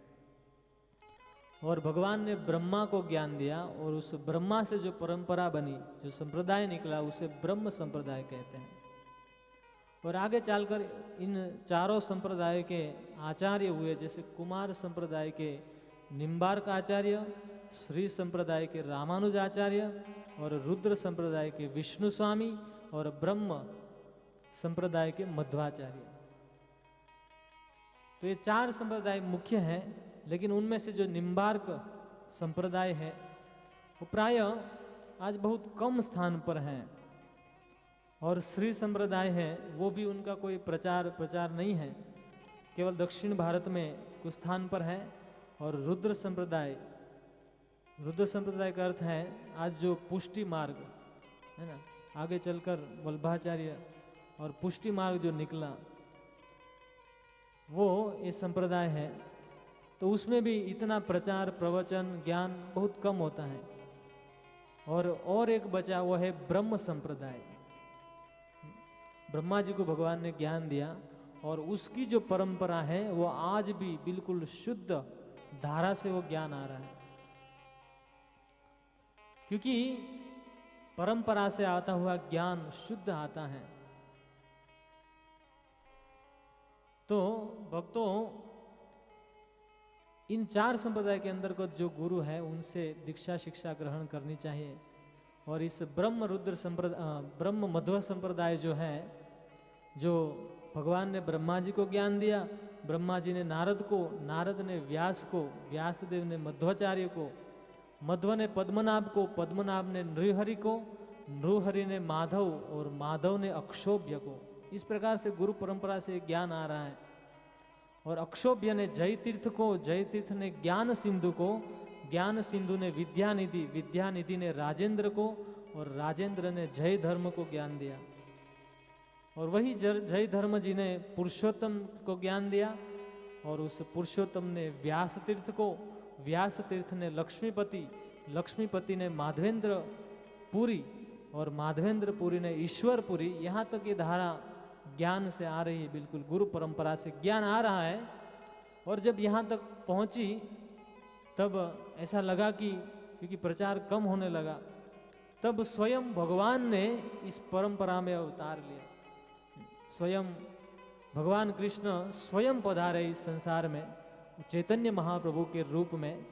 और भगवान ने ब्रह्मा को ज्ञान दिया, और उस ब्रह्मा से जो परंपरा बनी, जो संप्रदाय निकला, उसे ब्रह्म संप्रदाय कहते हैं। और आगे चलकर इन 4 संप्रदाय के आचार्य हुए, जैसे कुमार संप्रदाय के निम्बार्क आचार्य, श्री संप्रदाय के रामानुजाचार्य, और रुद्र संप्रदाय के विष्णु स्वामी, और ब्रह्म संप्रदाय के मध्वाचार्य। तो ये 4 संप्रदाय मुख्य हैं, लेकिन उनमें से जो निम्बार्क संप्रदाय है वो प्राय आज बहुत कम स्थान पर हैं, और श्री संप्रदाय है वो भी उनका कोई प्रचार नहीं है, केवल दक्षिण भारत में कुछ स्थान पर है। और रुद्र संप्रदाय का अर्थ है आज जो पुष्टि मार्ग है ना, आगे चलकर वल्लभाचार्य और पुष्टि मार्ग जो निकला वो ये संप्रदाय है। तो उसमें भी इतना प्रचार प्रवचन ज्ञान बहुत कम होता है। और एक बचा वो है ब्रह्म संप्रदाय। ब्रह्मा जी को भगवान ने ज्ञान दिया, और उसकी जो परंपरा है वो आज भी बिल्कुल शुद्ध धारा से वो ज्ञान आ रहा है, क्योंकि परंपरा से आता हुआ ज्ञान शुद्ध आता है। तो भक्तों, इन 4 संप्रदाय के अंतर्गत जो गुरु है उनसे दीक्षा शिक्षा ग्रहण करनी चाहिए। और इस ब्रह्म मध्व संप्रदाय जो है, जो भगवान ने ब्रह्मा जी को ज्ञान दिया, ब्रह्मा जी ने नारद को, नारद ने व्यास को, व्यासदेव ने मध्वाचार्य को, मध्व ने पद्मनाभ को, पद्मनाभ ने नृहरि को, नृहरि ने माधव, और माधव ने अक्षोभ्य को। इस प्रकार से गुरु परंपरा से ज्ञान आ रहा है। और अक्षोभ्य ने जय तीर्थ को, जय तीर्थ ने ज्ञान सिंधु को, ज्ञान सिंधु ने विद्यानिधि, विद्यानिधि ने राजेंद्र को, और राजेंद्र ने जय धर्म को ज्ञान दिया। और वही जय धर्म जी ने पुरुषोत्तम को ज्ञान दिया, और उस पुरुषोत्तम ने व्यास तीर्थ को, व्यास तीर्थ ने लक्ष्मीपति, लक्ष्मीपति ने माधवेंद्र पुरी, और माधवेंद्र पुरी ने ईश्वरपुरी। यहाँ तक ये धारा ज्ञान से आ रही है, बिल्कुल गुरु परंपरा से ज्ञान आ रहा है। और जब यहाँ तक पहुँची तब ऐसा लगा कि क्योंकि प्रचार कम होने लगा, तब स्वयं भगवान ने इस परंपरा में अवतार लिया। स्वयं भगवान कृष्ण स्वयं पधारे इस संसार में चैतन्य महाप्रभु के रूप में,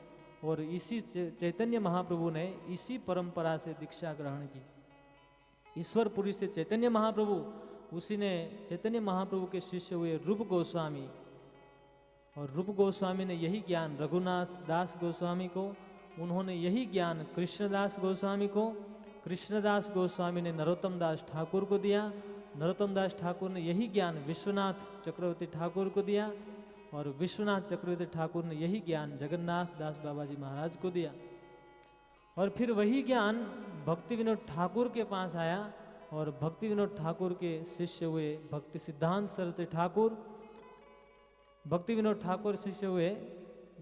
और इसी चैतन्य महाप्रभु ने इसी परंपरा से दीक्षा ग्रहण की। ईश्वरपुरी से चैतन्य महाप्रभु, उसी ने चैतन्य महाप्रभु के शिष्य हुए रूप गोस्वामी, और रूप गोस्वामी ने यही ज्ञान रघुनाथ दास गोस्वामी को, उन्होंने यही ज्ञान कृष्णदास गोस्वामी को, कृष्णदास गोस्वामी ने नरोत्तम दास ठाकुर को दिया, नरोत्तम दास ठाकुर ने यही ज्ञान विश्वनाथ चक्रवर्ती ठाकुर को दिया, और विश्वनाथ चक्रवर्ती ठाकुर ने यही ज्ञान जगन्नाथ दास बाबा जी महाराज को दिया। और फिर वही ज्ञान भक्ति विनोद ठाकुर के पास आया, और भक्ति विनोद ठाकुर के शिष्य हुए भक्ति सिद्धांत सरस्वती ठाकुर, भक्ति विनोद ठाकुर शिष्य हुए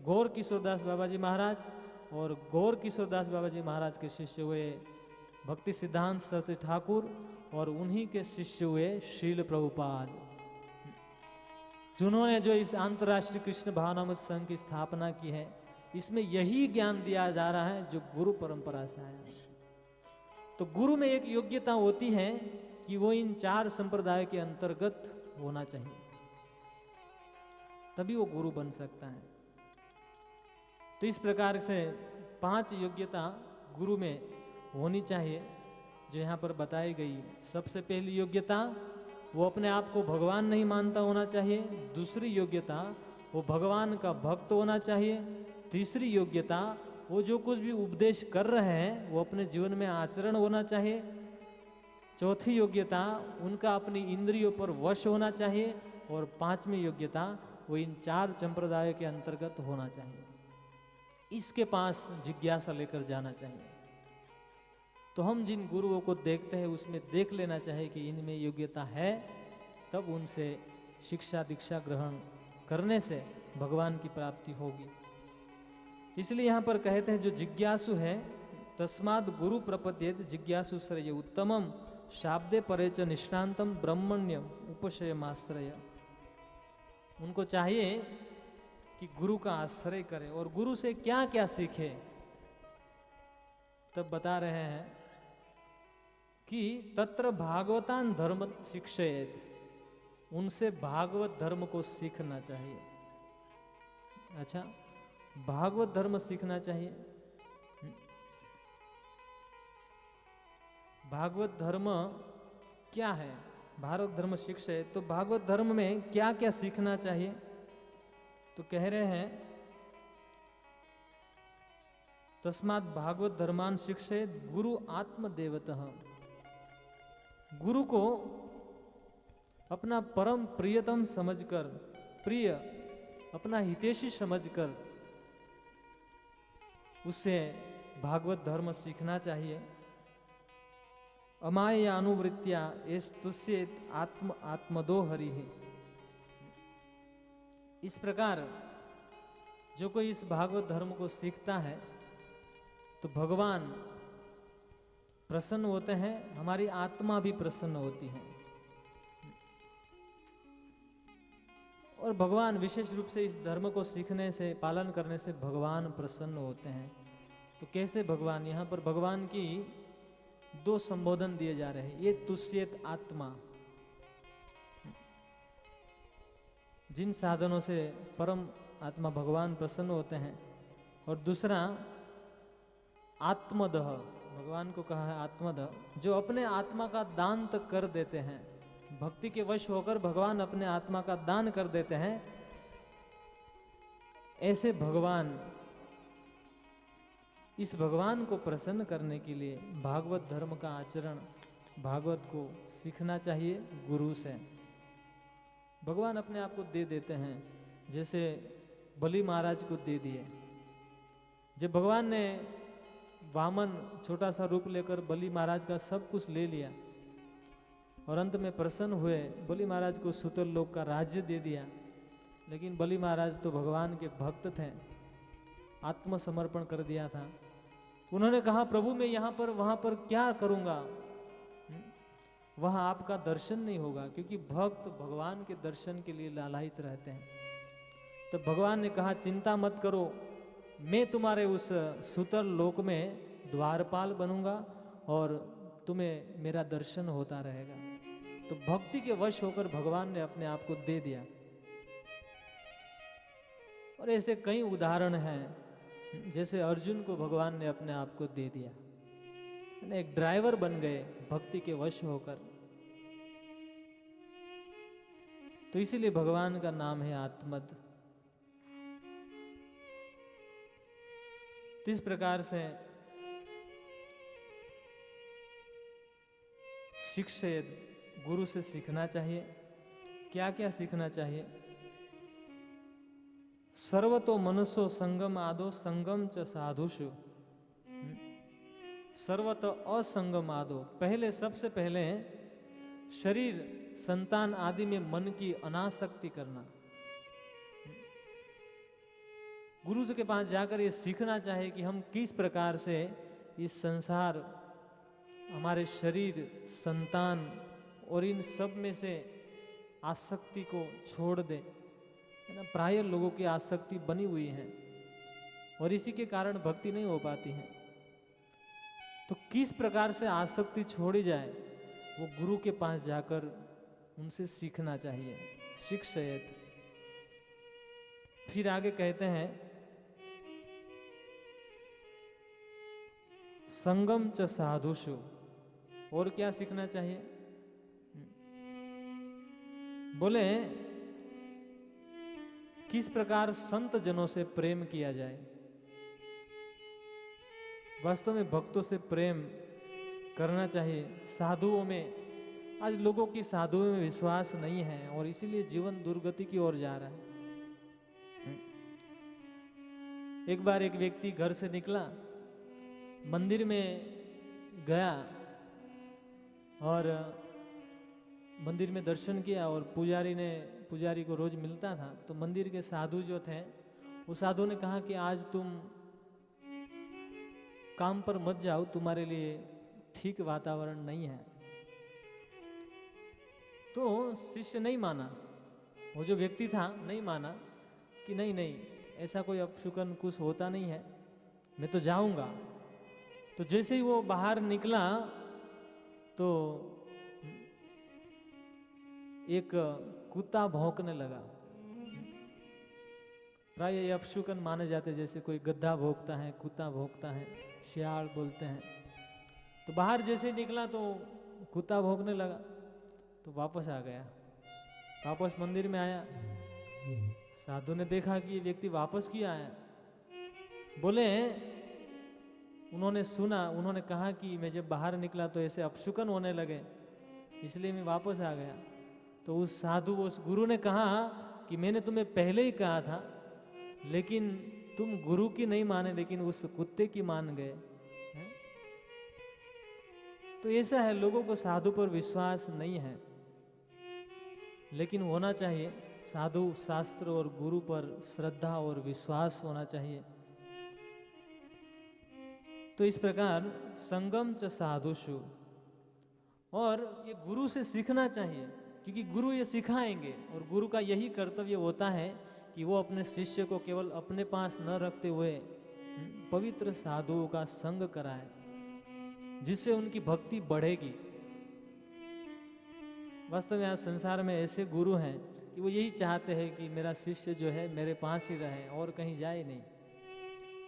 गौर किशोरदास बाबा जी महाराज, और गौर किशोरदास बाबा जी महाराज के शिष्य हुए भक्ति सिद्धांत सरस्वती ठाकुर, और उन्हीं के शिष्य हुए शील प्रभुपाद, जिन्होंने जो इस अंतर्राष्ट्रीय कृष्ण भावनामृत संघ की स्थापना की है। इसमें यही ज्ञान दिया जा रहा है जो गुरु परंपरा से आया। तो गुरु में एक योग्यता होती है कि वो इन 4 संप्रदाय के अंतर्गत होना चाहिए, तभी वो गुरु बन सकता है। तो इस प्रकार से 5 योग्यता गुरु में होनी चाहिए जो यहाँ पर बताई गई। सबसे पहली योग्यता, वो अपने आप को भगवान नहीं मानता होना चाहिए। दूसरी योग्यता, वो भगवान का भक्त होना चाहिए। तीसरी योग्यता, वो जो कुछ भी उपदेश कर रहे हैं वो अपने जीवन में आचरण होना चाहिए। चौथी योग्यता, उनका अपनी इंद्रियों पर वश होना चाहिए। और 5वीं योग्यता, वो इन 4 संप्रदायों के अंतर्गत होना चाहिए। इसके पास जिज्ञासा लेकर जाना चाहिए। तो हम जिन गुरुओं को देखते हैं उसमें देख लेना चाहिए कि इनमें योग्यता है, तब उनसे शिक्षा दीक्षा ग्रहण करने से भगवान की प्राप्ति होगी। इसलिए यहाँ पर कहते हैं जो जिज्ञासु है, तस्माद गुरु प्रपद्येत जिज्ञासु श्रेय उत्तमम शाब्दे परे च निष्णांतम ब्रह्मण्यम उपशयमाश्रय। उनको चाहिए कि गुरु का आश्रय करे और गुरु से क्या क्या सीखे। तब बता रहे हैं कि तत्र भागवतान धर्म शिक्षेत, उनसे भागवत धर्म को सीखना चाहिए। अच्छा, भागवत धर्म सीखना चाहिए। भागवत धर्म क्या है? भागवत धर्म शिक्षेत, तो भागवत धर्म में क्या क्या सीखना चाहिए? तो कह रहे हैं तस्मात् भागवत धर्मान शिक्षेत गुरु आत्मदेवतः। गुरु को अपना परम प्रियतम समझकर, प्रिय अपना हितैषी समझकर उससे भागवत धर्म सीखना चाहिए। अमाय अनुवृत्तिया एस तुष्येत आत्म आत्मदो हरि है। इस प्रकार जो कोई इस भागवत धर्म को सीखता है तो भगवान प्रसन्न होते हैं, हमारी आत्मा भी प्रसन्न होती है। और भगवान विशेष रूप से इस धर्म को सीखने से, पालन करने से भगवान प्रसन्न होते हैं। तो कैसे भगवान? यहाँ पर भगवान की 2 संबोधन दिए जा रहे हैं। ये तुष्येत आत्मा, जिन साधनों से परम आत्मा भगवान प्रसन्न होते हैं। और दूसरा आत्मदह, भगवान को कहा है आत्मदह, जो अपने आत्मा का दान तक कर देते हैं। भक्ति के वश होकर भगवान अपने आत्मा का दान कर देते हैं। ऐसे भगवान, इस भगवान को प्रसन्न करने के लिए भागवत धर्म का आचरण, भागवत को सीखना चाहिए गुरु से। भगवान अपने आप को दे देते हैं। जैसे बलि महाराज को दे दिए। जब भगवान ने वामन छोटा सा रूप लेकर बलि महाराज का सब कुछ ले लिया और अंत में प्रसन्न हुए, बलि महाराज को सुतल लोक का राज्य दे दिया, लेकिन बलि महाराज तो भगवान के भक्त थे, आत्मसमर्पण कर दिया था। उन्होंने कहा प्रभु मैं यहाँ पर वहाँ पर क्या करूँगा, वहाँ आपका दर्शन नहीं होगा, क्योंकि भक्त भगवान के दर्शन के लिए लालायित रहते हैं। तो भगवान ने कहा चिंता मत करो, मैं तुम्हारे उस सुतल लोक में द्वारपाल बनूंगा और तुम्हें मेरा दर्शन होता रहेगा। तो भक्ति के वश होकर भगवान ने अपने आप को दे दिया। और ऐसे कई उदाहरण हैं, जैसे अर्जुन को भगवान ने अपने आप को दे दिया, एक ड्राइवर बन गए भक्ति के वश होकर। तो इसीलिए भगवान का नाम है आत्मद। तो इस प्रकार से शिक्षेद, गुरु से सीखना चाहिए। क्या क्या सीखना चाहिए? सर्वतो मनुष्यो संगम आदो संगम च साधुषु। सर्वतो असंगम आदो, पहले सबसे पहले शरीर संतान आदि में मन की अनासक्ति करना। गुरु जी के पास जाकर ये सीखना चाहिए कि हम किस प्रकार से इस संसार, हमारे शरीर, संतान और इन सब में से आसक्ति को छोड़ दे, है ना। प्राय लोगों की आसक्ति बनी हुई है और इसी के कारण भक्ति नहीं हो पाती है। तो किस प्रकार से आसक्ति छोड़ी जाए, वो गुरु के पास जाकर उनसे सीखना चाहिए। शिक्षयत। फिर आगे कहते हैं संगम च साधुषु। और क्या सीखना चाहिए? बोले किस प्रकार संत जनों से प्रेम किया जाए। वास्तव में भक्तों से प्रेम करना चाहिए। साधुओं में, आज लोगों की साधुओं में विश्वास नहीं है और इसीलिए जीवन दुर्गति की ओर जा रहा है। एक बार एक व्यक्ति घर से निकला, मंदिर में गया और मंदिर में दर्शन किया और पुजारी को रोज मिलता था। तो मंदिर के साधु जो थे, वो साधु ने कहा कि आज तुम काम पर मत जाओ, तुम्हारे लिए ठीक वातावरण नहीं है। तो शिष्य नहीं माना, वो जो व्यक्ति था नहीं माना कि नहीं नहीं, ऐसा कोई अपशुकन कुछ होता नहीं है, मैं तो जाऊंगा। तो जैसे ही वो बाहर निकला तो एक कुत्ता भौंकने लगा। प्राय ये अपशुकन माने जाते, जैसे कोई गधा भौंकता है, कुत्ता भौंकता है, शियाल बोलते हैं। तो बाहर जैसे निकला तो कुत्ता भौंकने लगा, तो वापस आ गया। वापस मंदिर में आया, साधु ने देखा कि ये व्यक्ति वापस किया है। बोले, उन्होंने सुना, उन्होंने कहा कि मैं जब बाहर निकला तो ऐसे अपशुकन होने लगे, इसलिए मैं वापस आ गया। तो उस साधु, उस गुरु ने कहा कि मैंने तुम्हें पहले ही कहा था, लेकिन तुम गुरु की नहीं माने, लेकिन उस कुत्ते की मान गए। तो ऐसा है, लोगों को साधु पर विश्वास नहीं है, लेकिन होना चाहिए। साधु, शास्त्र और गुरु पर श्रद्धा और विश्वास होना चाहिए। तो इस प्रकार संगम च साधुषु, और ये गुरु से सीखना चाहिए, क्योंकि गुरु ये सिखाएंगे और गुरु का यही कर्तव्य होता है कि वो अपने शिष्य को केवल अपने पास न रखते हुए पवित्र साधुओं का संग कराए, जिससे उनकी भक्ति बढ़ेगी। वास्तव में आज संसार में ऐसे गुरु हैं कि वो यही चाहते हैं कि मेरा शिष्य जो है मेरे पास ही रहे और कहीं जाए नहीं,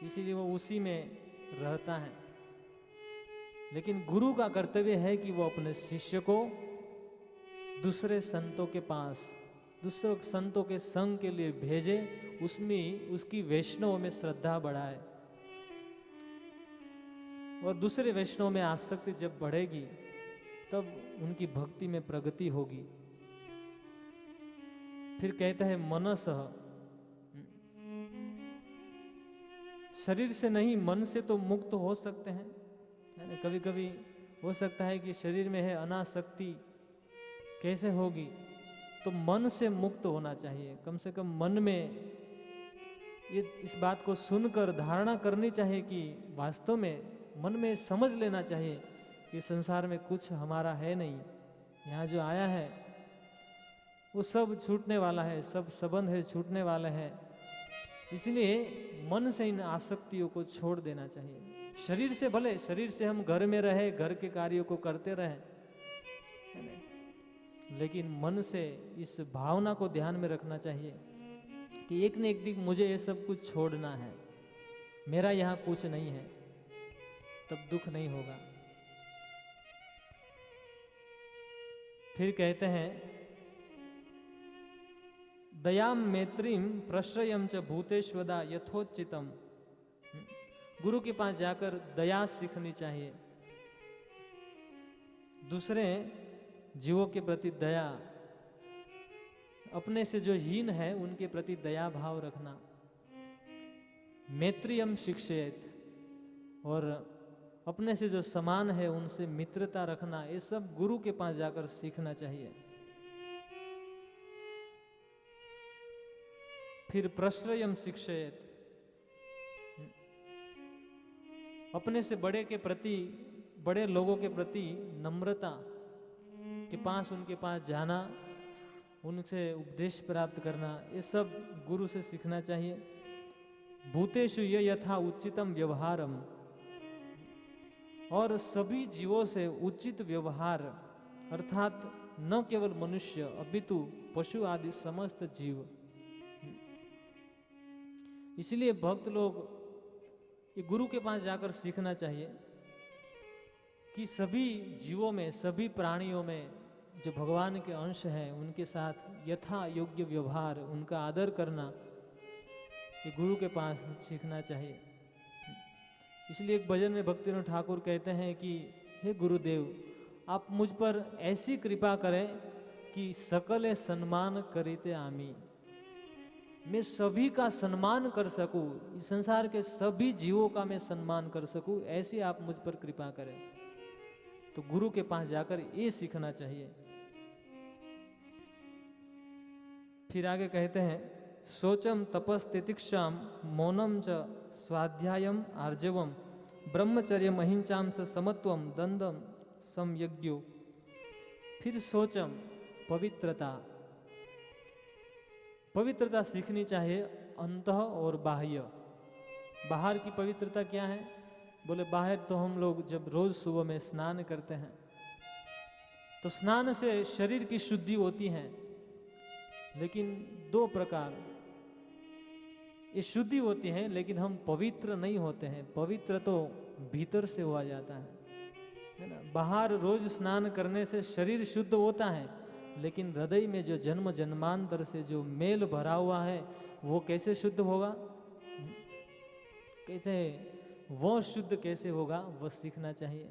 इसीलिए वो उसी में रहता है। लेकिन गुरु का कर्तव्य है कि वो अपने शिष्य को दूसरे संतों के पास, दूसरे संतों के संग के लिए भेजे, उसमें उसकी वैष्णव में श्रद्धा बढ़ाए। और दूसरे वैष्णव में आसक्ति जब बढ़ेगी तब उनकी भक्ति में प्रगति होगी। फिर कहता है मनसः, शरीर से नहीं मन से तो मुक्त हो सकते हैं, है ना। कभी कभी हो सकता है कि शरीर में है अनासक्ति, कैसे होगी? तो मन से मुक्त होना चाहिए। कम से कम मन में ये इस बात को सुनकर धारणा करनी चाहिए कि वास्तव में मन में समझ लेना चाहिए कि संसार में कुछ हमारा है नहीं, यहाँ जो आया है वो सब छूटने वाला है, सब संबंध है छूटने वाले हैं। इसलिए मन से इन आसक्तियों को छोड़ देना चाहिए। शरीर से भले, शरीर से हम घर में रहे, घर के कार्यों को करते रहे, है ना? लेकिन मन से इस भावना को ध्यान में रखना चाहिए कि एक न एक दिन मुझे ये सब कुछ छोड़ना है, मेरा यहाँ कुछ नहीं है, तब दुख नहीं होगा। फिर कहते हैं दयाम मैत्रीम प्रश्रयम च भूतेष्वदा यथोचितम। गुरु के पास जाकर दया सीखनी चाहिए, दूसरे जीवों के प्रति दया, अपने से जो हीन है उनके प्रति दया भाव रखना। मैत्रियम शिक्षेत, और अपने से जो समान है उनसे मित्रता रखना, ये सब गुरु के पास जाकर सीखना चाहिए। फिर प्रश्रयम शिक्षेत, अपने से बड़े के प्रति, बड़े लोगों के प्रति नम्रता के पास, उनके पास जाना, उनसे उपदेश प्राप्त करना, ये सब गुरु से सीखना चाहिए। भूतेषु ये यथा उचितम व्यवहारम, और सभी जीवों से उचित व्यवहार, अर्थात न केवल मनुष्य अपितु पशु आदि समस्त जीव। इसलिए भक्त लोग ये गुरु के पास जाकर सीखना चाहिए कि सभी जीवों में, सभी प्राणियों में जो भगवान के अंश हैं उनके साथ यथा योग्य व्यवहार, उनका आदर करना, ये गुरु के पास सीखना चाहिए। इसलिए एक भजन में भक्तिनाथ ठाकुर कहते हैं कि हे गुरुदेव, आप मुझ पर ऐसी कृपा करें कि सकल सम्मान करीते आमी, मैं सभी का सम्मान कर सकूं, इस संसार के सभी जीवों का मैं सम्मान कर सकूं, ऐसी आप मुझ पर कृपा करें। तो गुरु के पास जाकर ये सीखना चाहिए। फिर आगे कहते हैं शोचम तपस तितिक्षाम मौनम च स्वाध्यायम आर्जवम ब्रह्मचर्य महिंसाम स समत्वम दंडम समयज्ञो। फिर शोचम पवित्रता, पवित्रता सीखनी चाहिए, अंतः और बाह्य। बाहर की पवित्रता क्या है? बोले बाहर तो हम लोग जब रोज सुबह में स्नान करते हैं तो स्नान से शरीर की शुद्धि होती है, लेकिन दो प्रकार ये शुद्धि होती है, लेकिन हम पवित्र नहीं होते हैं। पवित्र तो भीतर से हुआ जाता है ना। बाहर रोज स्नान करने से शरीर शुद्ध होता है, लेकिन हृदय में जो जन्म जन्मांतर से जो मेल भरा हुआ है वो कैसे शुद्ध होगा? कहते हैं वो शुद्ध कैसे होगा, वो सीखना चाहिए।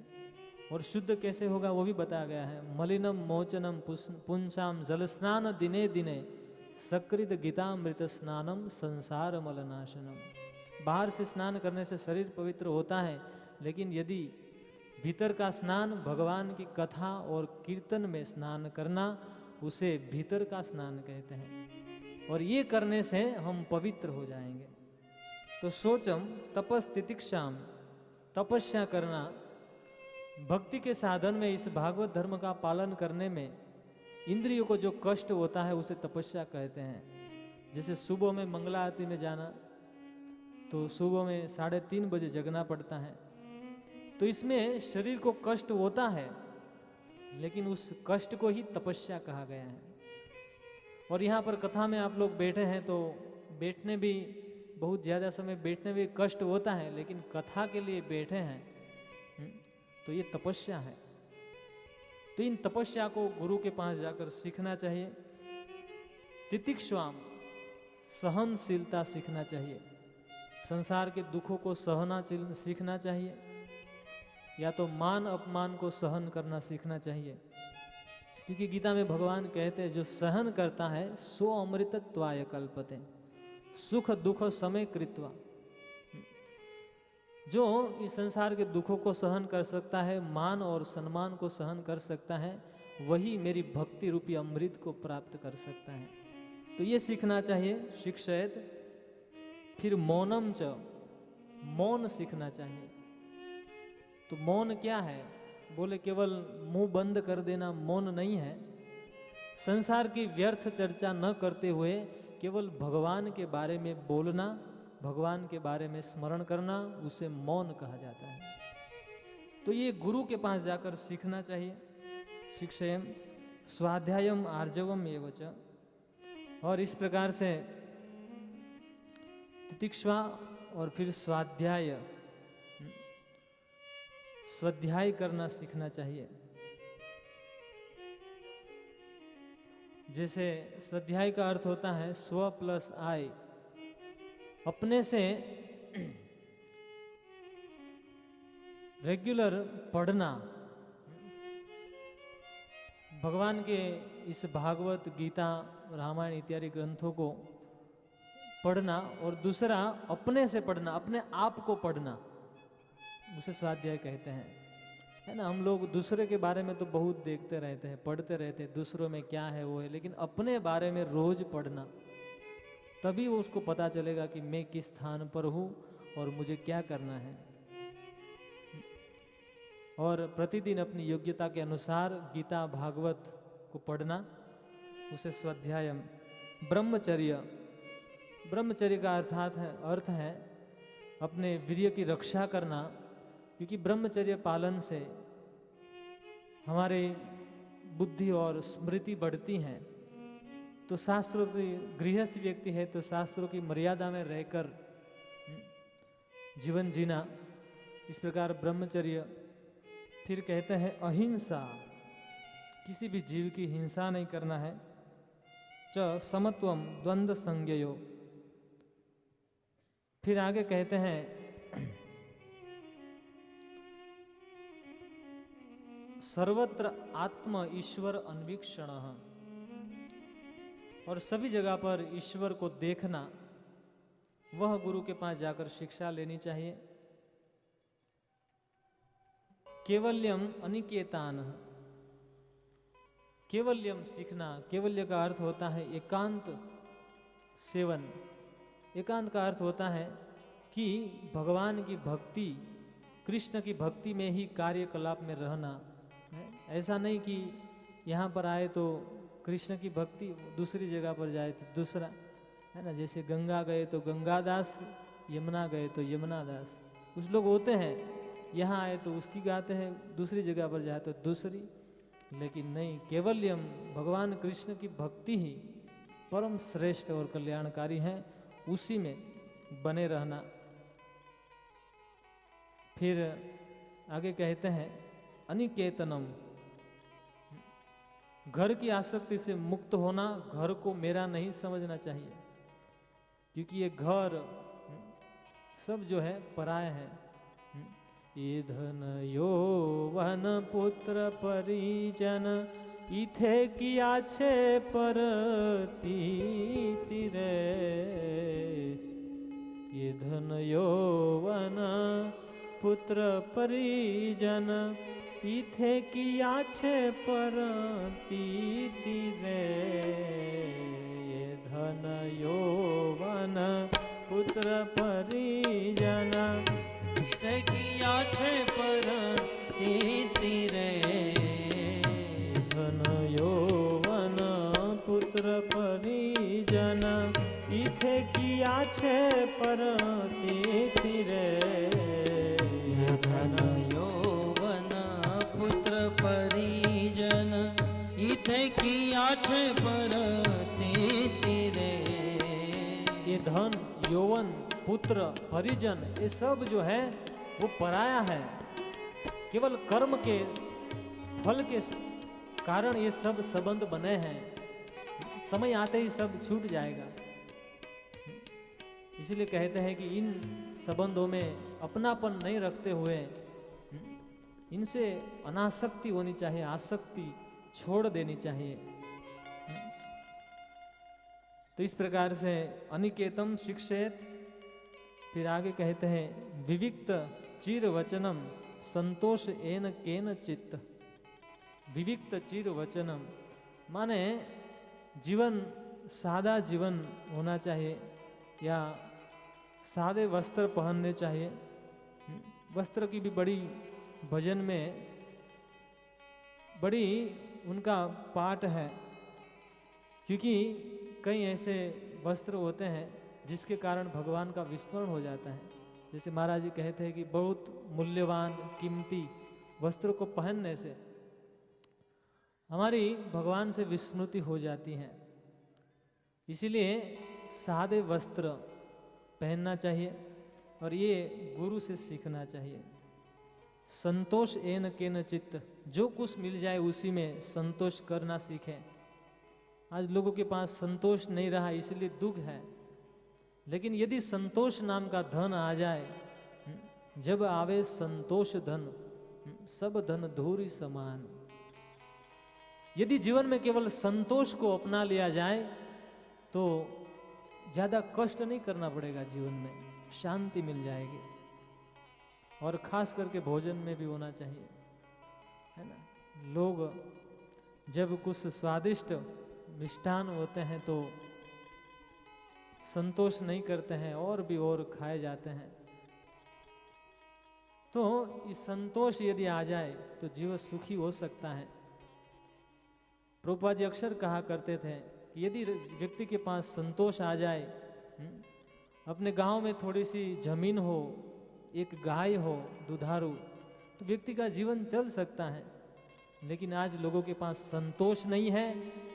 और शुद्ध कैसे होगा वो भी बताया गया है। मलिनम मोचनम पुंसाम जल स्नान दिने दिने सकृत गीतामृत स्नानम संसार मलनाशनम। बाहर से स्नान करने से शरीर पवित्र होता है, लेकिन यदि भीतर का स्नान भगवान की कथा और कीर्तन में स्नान करना, उसे भीतर का स्नान कहते हैं। और ये करने से हम पवित्र हो जाएंगे। तो सोचम तपस तितिक्षाम, तपस्या करना, भक्ति के साधन में, इस भागवत धर्म का पालन करने में इंद्रियों को जो कष्ट होता है उसे तपस्या कहते हैं। जैसे सुबह में मंगला आरती में जाना, तो सुबह में 3:30 बजे जगना पड़ता है, तो इसमें शरीर को कष्ट होता है, लेकिन उस कष्ट को ही तपस्या कहा गया है। और यहाँ पर कथा में आप लोग बैठे हैं तो बैठने भी, बहुत ज़्यादा समय बैठने भी कष्ट होता है, लेकिन कथा के लिए बैठे हैं तो ये तपस्या है। तो इन तपस्या को गुरु के पास जाकर सीखना चाहिए। तितिक्षाम, सहनशीलता सीखना चाहिए। संसार के दुखों को सहना सीखना चाहिए, या तो मान अपमान को सहन करना सीखना चाहिए। क्योंकि गीता में भगवान कहते हैं जो सहन करता है सो अमृतत्वाय कल्पते, सुख दुख समय कृत्वा। जो इस संसार के दुखों को सहन कर सकता है, मान और सम्मान को सहन कर सकता है, वही मेरी भक्ति रूपी अमृत को प्राप्त कर सकता है। तो ये सीखना चाहिए शिक्षेत। फिर मौनम च, मौन सीखना चाहिए। तो मौन क्या है? बोले केवल मुंह बंद कर देना मौन नहीं है। संसार की व्यर्थ चर्चा न करते हुए केवल भगवान के बारे में बोलना, भगवान के बारे में स्मरण करना, उसे मौन कहा जाता है। तो ये गुरु के पास जाकर सीखना चाहिए। शिक्षयम स्वाध्यायम आर्जवम एव च। और इस प्रकार से तितिक्षा और फिर स्वाध्याय, स्वाध्याय करना सीखना चाहिए। जैसे स्वाध्याय का अर्थ होता है स्व प्लस आई, अपने से रेगुलर पढ़ना, भगवान के इस भागवत, गीता, रामायण इत्यादि ग्रंथों को पढ़ना, और दूसरा अपने से पढ़ना, अपने आप को पढ़ना, उसे स्वाध्याय कहते हैं। है ना, हम लोग दूसरे के बारे में तो बहुत देखते रहते हैं, पढ़ते रहते हैं, दूसरों में क्या है वो है, लेकिन अपने बारे में रोज पढ़ना, तभी वो उसको पता चलेगा कि मैं किस स्थान पर हूँ और मुझे क्या करना है। और प्रतिदिन अपनी योग्यता के अनुसार गीता, भागवत को पढ़ना, उसे स्वाध्याय। ब्रह्मचर्य, ब्रह्मचर्य का अर्थ है अपने वीर्य की रक्षा करना, क्योंकि ब्रह्मचर्य पालन से हमारे बुद्धि और स्मृति बढ़ती हैं। तो शास्त्रों की, गृहस्थ व्यक्ति है तो शास्त्रों की मर्यादा में रहकर जीवन जीना, इस प्रकार ब्रह्मचर्य। फिर कहते हैं अहिंसा, किसी भी जीव की हिंसा नहीं करना है। च समत्वम द्वंद्व संज्ञयो। फिर आगे कहते हैं सर्वत्र आत्म ईश्वर अन्वीक्षण, और सभी जगह पर ईश्वर को देखना, वह गुरु के पास जाकर शिक्षा लेनी चाहिए। केवल्यम अनिकेतान, केवल्यम सीखना, केवल्य का अर्थ होता है एकांत सेवन। एकांत का अर्थ होता है कि भगवान की भक्ति, कृष्ण की भक्ति में ही कार्यकलाप में रहना। ऐसा नहीं कि यहाँ पर आए तो कृष्ण की भक्ति, दूसरी जगह पर जाए तो दूसरा, है ना। जैसे गंगा गए तो गंगादास, यमुना गए तो यमुनादास। कुछ लोग होते हैं यहाँ आए तो उसकी गाते हैं, दूसरी जगह पर जाए तो दूसरी। लेकिन नहीं, केवल्यम भगवान कृष्ण की भक्ति ही परम श्रेष्ठ और कल्याणकारी है, उसी में बने रहना। फिर आगे कहते हैं अनिकेतनम, घर की आसक्ति से मुक्त होना। घर को मेरा नहीं समझना चाहिए, क्योंकि ये घर सब जो है पराया है। ये धन यौवन पुत्र परिजन, इथे किया छे परतीति रे। ये धन यौवन पुत्र परिजन, इथे किया छे परतीति रे। ये धन यौवन पुत्र परिजन, इथे किया छे परतीति रे। धन यौवन पुत्र परिजन, इथे किया छे परतीति रे। धन यौवन पुत्र परिजन, इथे किया छे परतीति रे। ये धन, यौवन, पुत्र, परिजन, ये सब जो है वो पराया है। केवल कर्म के फल के कारण ये सब संबंध बने हैं, समय आते ही सब छूट जाएगा। इसलिए कहते हैं कि इन संबंधों में अपनापन नहीं रखते हुए इनसे अनासक्ति होनी चाहिए, आसक्ति छोड़ देनी चाहिए। तो इस प्रकार से अनिकेतम शिक्षेत, फिर आगे कहते हैं विविक्त चिर वचनम संतोष एन केन चित्त। विविक्त चिर वचनम माने जीवन सादा जीवन होना चाहिए या सादे वस्त्र पहनने चाहिए। वस्त्र की भी बड़ी भजन में बड़ी उनका पाठ है, क्योंकि कई ऐसे वस्त्र होते हैं जिसके कारण भगवान का विस्मरण हो जाता है। जैसे महाराज जी कहते हैं कि बहुत मूल्यवान कीमती वस्त्रों को पहनने से हमारी भगवान से विस्मृति हो जाती है, इसीलिए सादे वस्त्र पहनना चाहिए और ये गुरु से सीखना चाहिए। संतोष एन केन चित्त, जो कुछ मिल जाए उसी में संतोष करना सीखें। आज लोगों के पास संतोष नहीं रहा इसलिए दुख है, लेकिन यदि संतोष नाम का धन आ जाए, जब आवे संतोष धन सब धन धूरी समान। यदि जीवन में केवल संतोष को अपना लिया जाए तो ज्यादा कष्ट नहीं करना पड़ेगा, जीवन में शांति मिल जाएगी। और खास करके भोजन में भी होना चाहिए, है ना। लोग जब कुछ स्वादिष्ट मिष्ठान होते हैं तो संतोष नहीं करते हैं और भी और खाए जाते हैं। तो इस संतोष यदि आ जाए तो जीवन सुखी हो सकता है। प्रभुपाद जी अक्सर कहा करते थे कि यदि व्यक्ति के पास संतोष आ जाए, अपने गांव में थोड़ी सी जमीन हो, एक गाय हो दुधारू, तो व्यक्ति का जीवन चल सकता है। लेकिन आज लोगों के पास संतोष नहीं है,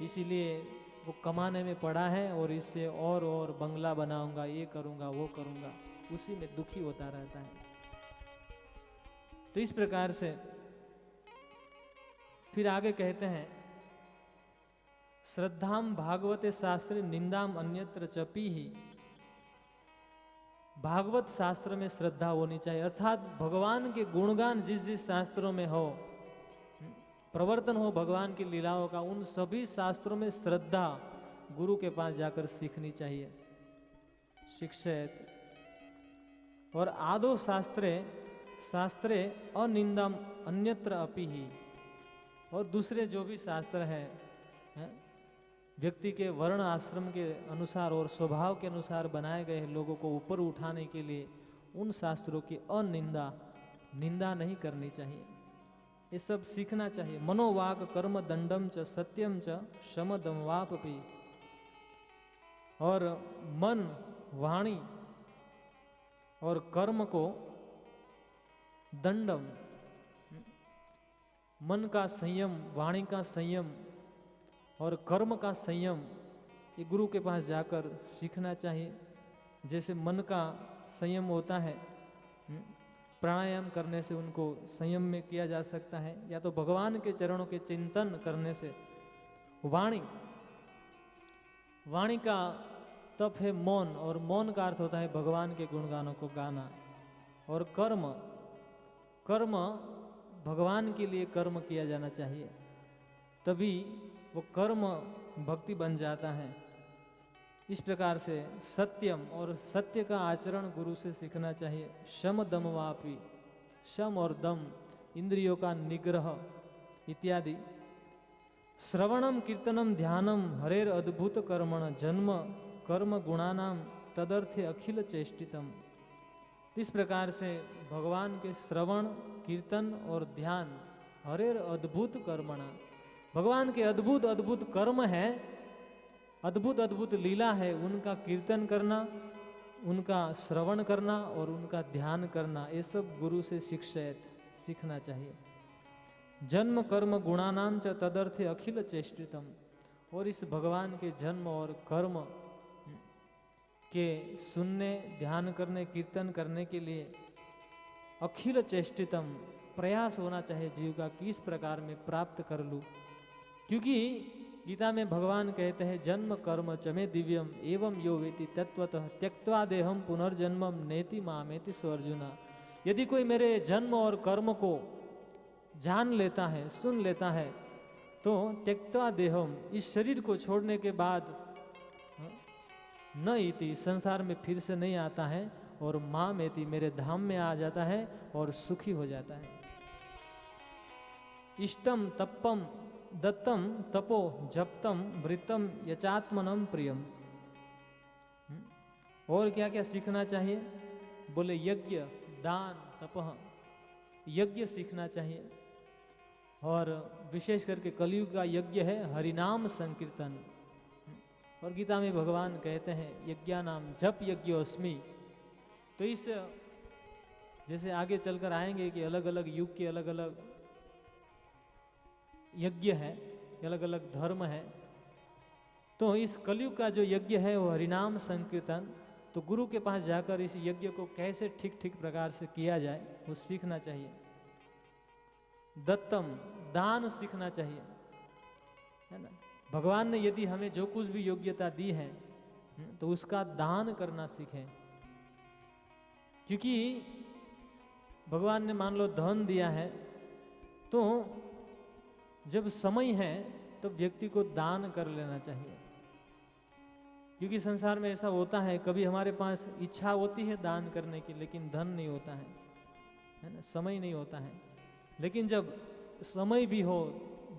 इसीलिए वो कमाने में पड़ा है और इससे और बंगला बनाऊंगा, ये करूंगा वो करूंगा, उसी में दुखी होता रहता है। तो इस प्रकार से फिर आगे कहते हैं श्रद्धाम भागवते शास्त्रे निंदाम अन्यत्र चपी ही। भागवत शास्त्र में श्रद्धा होनी चाहिए, अर्थात भगवान के गुणगान जिस जिस शास्त्रों में हो, प्रवर्तन हो भगवान की लीलाओं का, उन सभी शास्त्रों में श्रद्धा गुरु के पास जाकर सीखनी चाहिए। शिक्षेत और आदो शास्त्रे अनिंदम अन्यत्र अपि ही। और दूसरे जो भी शास्त्र है, व्यक्ति के वर्ण आश्रम के अनुसार और स्वभाव के अनुसार बनाए गए लोगों को ऊपर उठाने के लिए उन शास्त्रों की निंदा नहीं करनी चाहिए। ये सब सीखना चाहिए। मनोवाक कर्म दंडम च सत्यम च शम दमवापि। और मन वाणी और कर्म को दंडम, मन का संयम, वाणी का संयम और कर्म का संयम, ये गुरु के पास जाकर सीखना चाहिए। जैसे मन का संयम होता है, प्राणायाम करने से उनको संयम में किया जा सकता है, या तो भगवान के चरणों के चिंतन करने से। वाणी का तप है मौन, और मौन का अर्थ होता है भगवान के गुणगानों को गाना। और कर्म भगवान के लिए कर्म किया जाना चाहिए, तभी वो कर्म भक्ति बन जाता है। इस प्रकार से सत्यम, और सत्य का आचरण गुरु से सीखना चाहिए। शम दम वापी, शम और दम इंद्रियों का निग्रह इत्यादि। श्रवणम कीर्तनम ध्यानम हरेर अद्भुत कर्मण जन्म कर्म गुणानाम तदर्थे अखिल चेष्टितम। इस प्रकार से भगवान के श्रवण कीर्तन और ध्यान, हरेर अद्भुत कर्मणा, भगवान के अद्भुत अद्भुत कर्म है, अद्भुत अद्भुत लीला है, उनका कीर्तन करना, उनका श्रवण करना और उनका ध्यान करना, ये सब गुरु से सीखना चाहिए। जन्म कर्म गुणानाम च तदर्थे अखिल चेष्टितम। और इस भगवान के जन्म और कर्म के सुनने, ध्यान करने, कीर्तन करने के लिए अखिल चेष्टितम, प्रयास होना चाहिए जीव का कि इस प्रकार में प्राप्त कर लूँ। क्योंकि गीता में भगवान कहते हैं जन्म कर्म चमे दिव्यम एवं यो वेति तत्वतः त्यक्त्वा देहम पुनर्जन्मम नेति मामेति सो अर्जुना। यदि कोई मेरे जन्म और कर्म को जान लेता है, सुन लेता है, तो त्यक्त्वा देहम, इस शरीर को छोड़ने के बाद न इति, संसार में फिर से नहीं आता है, और माँ मेति मेरे धाम में आ जाता है और सुखी हो जाता है। इष्टम तप्पम दत्तम तपो जप्तम वृतम यचात्मनम प्रियम। और क्या क्या सीखना चाहिए? बोले यज्ञ दान तपह, यज्ञ सीखना चाहिए। और विशेष करके कलयुग का यज्ञ है हरिनाम संकीर्तन। और गीता में भगवान कहते हैं यज्ञानाम जप यज्ञोस्मि। तो इस जैसे आगे चलकर आएंगे कि अलग अलग युग के अलग अलग यज्ञ है, अलग अलग धर्म है। तो इस कलयुग का जो यज्ञ है वो हरिनाम संकीर्तन। तो गुरु के पास जाकर इस यज्ञ को कैसे ठीक ठीक प्रकार से किया जाए वो सीखना चाहिए। दत्तम दान सीखना चाहिए, है ना। भगवान ने यदि हमें जो कुछ भी योग्यता दी है तो उसका दान करना सीखें। क्योंकि भगवान ने मान लो धन दिया है, तो जब समय है तो व्यक्ति को दान कर लेना चाहिए। क्योंकि संसार में ऐसा होता है, कभी हमारे पास इच्छा होती है दान करने की, लेकिन धन नहीं होता है ना, समय नहीं होता है। लेकिन जब समय भी हो,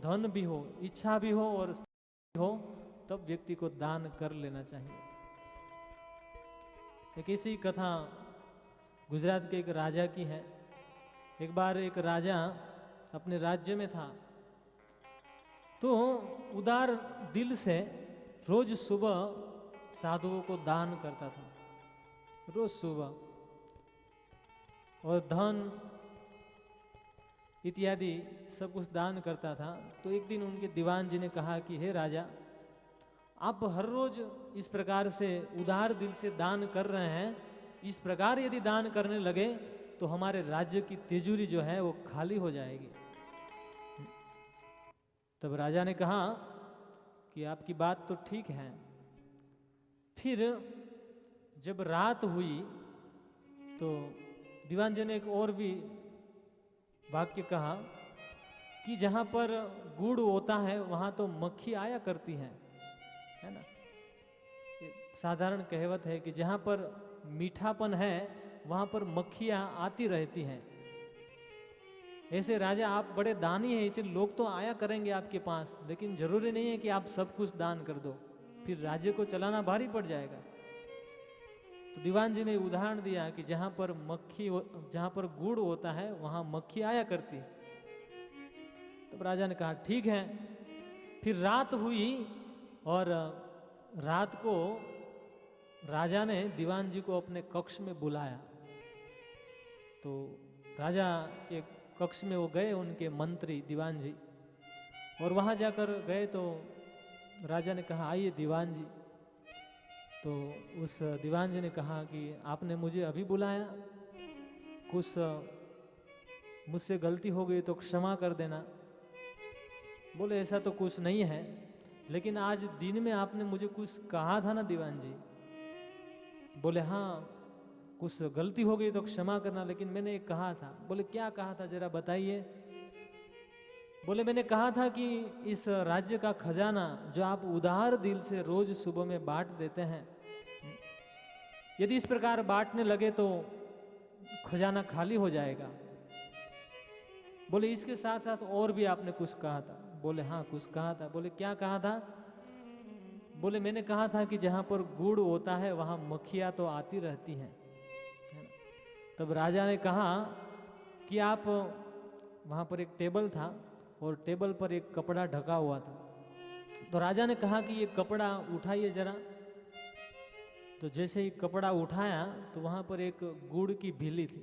धन भी हो, इच्छा भी हो और हो, तब व्यक्ति को दान कर लेना चाहिए। एक ऐसी कथा गुजरात के एक राजा की है। एक बार एक राजा अपने राज्य में था, तो उदार दिल से रोज सुबह साधुओं को दान करता था, रोज सुबह, और धन इत्यादि सब कुछ दान करता था। तो एक दिन उनके दीवान जी ने कहा कि हे राजा, आप हर रोज इस प्रकार से उदार दिल से दान कर रहे हैं, इस प्रकार यदि दान करने लगे तो हमारे राज्य की तिजोरी जो है वो खाली हो जाएगी। तब राजा ने कहा कि आपकी बात तो ठीक है। फिर जब रात हुई तो दीवान जी ने एक और भी वाक्य कहा कि जहाँ पर गुड़ होता है वहाँ तो मक्खी आया करती है ना। साधारण कहावत है कि जहाँ पर मीठापन है वहाँ पर मक्खियाँ आती रहती हैं। ऐसे राजा आप बड़े दानी हैं, इसे लोग तो आया करेंगे आपके पास, लेकिन जरूरी नहीं है कि आप सब कुछ दान कर दो, फिर राज्य को चलाना भारी पड़ जाएगा। तो दीवान जी ने उदाहरण दिया कि जहाँ पर जहाँ पर गुड़ होता है वहाँ मक्खी आया करती। तब राजा ने कहा ठीक है। फिर रात हुई और रात को राजा ने दीवान जी को अपने कक्ष में बुलाया। तो राजा के कक्ष में वो गए, उनके मंत्री दीवान जी, और वहाँ जाकर गए तो राजा ने कहा आइए दीवान जी। तो उस दीवान जी ने कहा कि आपने मुझे अभी बुलाया, कुछ मुझसे गलती हो गई तो क्षमा कर देना। बोले ऐसा तो कुछ नहीं है, लेकिन आज दिन में आपने मुझे कुछ कहा था ना दीवान जी। बोले हाँ कुछ गलती हो गई तो क्षमा करना, लेकिन मैंने एक कहा था। बोले क्या कहा था जरा बताइए। बोले मैंने कहा था कि इस राज्य का खजाना जो आप उदार दिल से रोज सुबह में बांट देते हैं, यदि इस प्रकार बांटने लगे तो खजाना खाली हो जाएगा। बोले इसके साथ साथ और भी आपने कुछ कहा था। बोले हाँ कुछ कहा था। बोले क्या कहा था। बोले मैंने कहा था कि जहाँ पर गुड़ होता है वहाँ मक्खियाँ तो आती रहती हैं। तब राजा ने कहा कि आप वहाँ पर एक टेबल था और टेबल पर एक कपड़ा ढका हुआ था। तो राजा ने कहा कि ये कपड़ा उठाइए जरा। तो जैसे ही कपड़ा उठाया तो वहाँ पर एक गुड़ की भीली थी,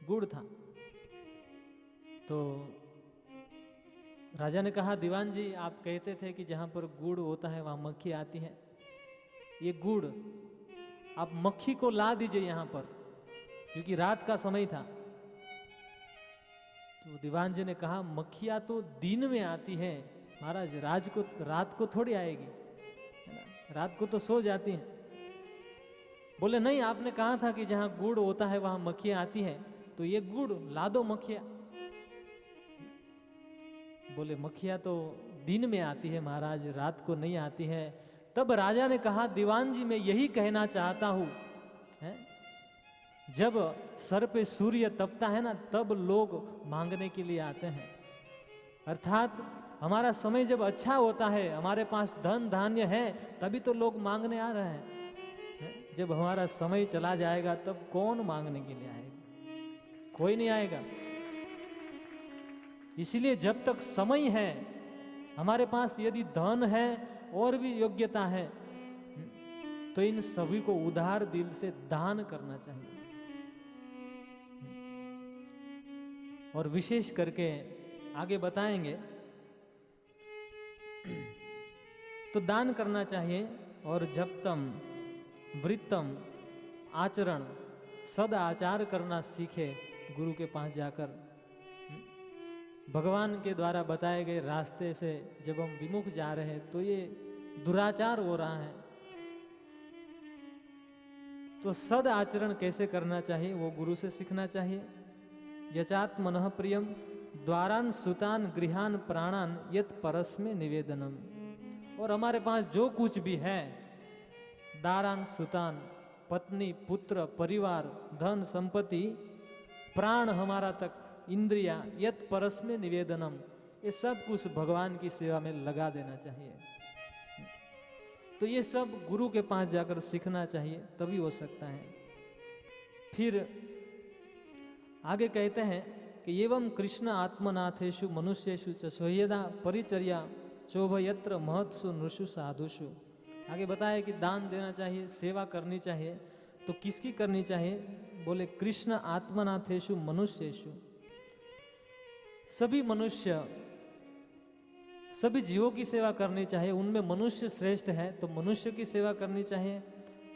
गुड़ था। तो राजा ने कहा दीवान जी आप कहते थे कि जहाँ पर गुड़ होता है वहाँ मक्खी आती है, ये गुड़ आप मक्खी को ला दीजिए यहाँ पर, क्योंकि रात का समय था। तो दीवान जी ने कहा मक्खियाँ तो दिन में आती है महाराज, रात को थोड़ी आएगी, है ना, रात को तो सो जाती हैं। बोले नहीं आपने कहा था कि जहाँ गुड़ होता है वहाँ मक्खियाँ आती हैं, तो ये गुड़ ला दो मक्खियाँ। बोले मक्खियाँ तो दिन में आती है महाराज, रात को नहीं आती है। तब राजा ने कहा दीवान जी मैं यही कहना चाहता हूँ जब सर पे सूर्य तपता है ना, तब लोग मांगने के लिए आते हैं। अर्थात हमारा समय जब अच्छा होता है, हमारे पास धन धान्य है, तभी तो लोग मांगने आ रहे हैं। जब हमारा समय चला जाएगा तब कौन मांगने के लिए आएगा? कोई नहीं आएगा। इसलिए जब तक समय है, हमारे पास यदि धन है और भी योग्यता है, तो इन सभी को उदार दिल से दान करना चाहिए। और विशेष करके आगे बताएंगे तो दान करना चाहिए। और जप्तम वृत्तम आचरण, सद आचार करना सीखे गुरु के पास जाकर। भगवान के द्वारा बताए गए रास्ते से जब हम विमुख जा रहे हैं तो ये दुराचार हो रहा है, तो सद आचरण कैसे करना चाहिए वो गुरु से सीखना चाहिए। यचात्मनः प्रियम द्वारान सुतान गृहान प्राणान यत परस्मे निवेदनम। और हमारे पास जो कुछ भी है, दारान सुतान, पत्नी पुत्र परिवार धन संपत्ति प्राण हमारा तक इंद्रिया यत परस्मे निवेदनम, ये सब कुछ भगवान की सेवा में लगा देना चाहिए। तो ये सब गुरु के पास जाकर सीखना चाहिए, तभी हो सकता है। फिर आगे कहते हैं कि एवं कृष्ण आत्मनाथेषु मनुष्येषु च सोह्यदा परिचर्या चोभयत्र महत्सु नृषु साधुषु। आगे बताया कि दान देना चाहिए, सेवा करनी चाहिए। तो किसकी करनी चाहिए? बोले कृष्ण आत्मनाथेषु मनुष्येषु, सभी मनुष्य सभी जीवों की सेवा करनी चाहिए। उनमें मनुष्य श्रेष्ठ है तो मनुष्य की सेवा करनी चाहिए।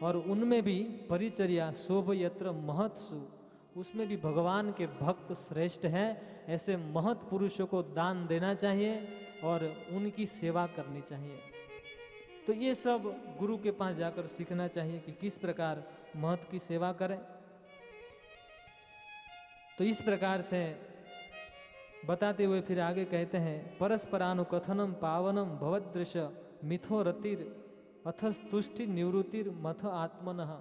और उनमें भी परिचर्या शोभ यत्र महत्सु, उसमें भी भगवान के भक्त श्रेष्ठ हैं, ऐसे महत पुरुषों को दान देना चाहिए और उनकी सेवा करनी चाहिए। तो ये सब गुरु के पास जाकर सीखना चाहिए कि किस प्रकार महत की सेवा करें। तो इस प्रकार से बताते हुए फिर आगे कहते हैं परस्परानुकथनम पावनम भवदृश मिथो रतिर अथस्तुष्टि निवृत्तिर मथ आत्मनः।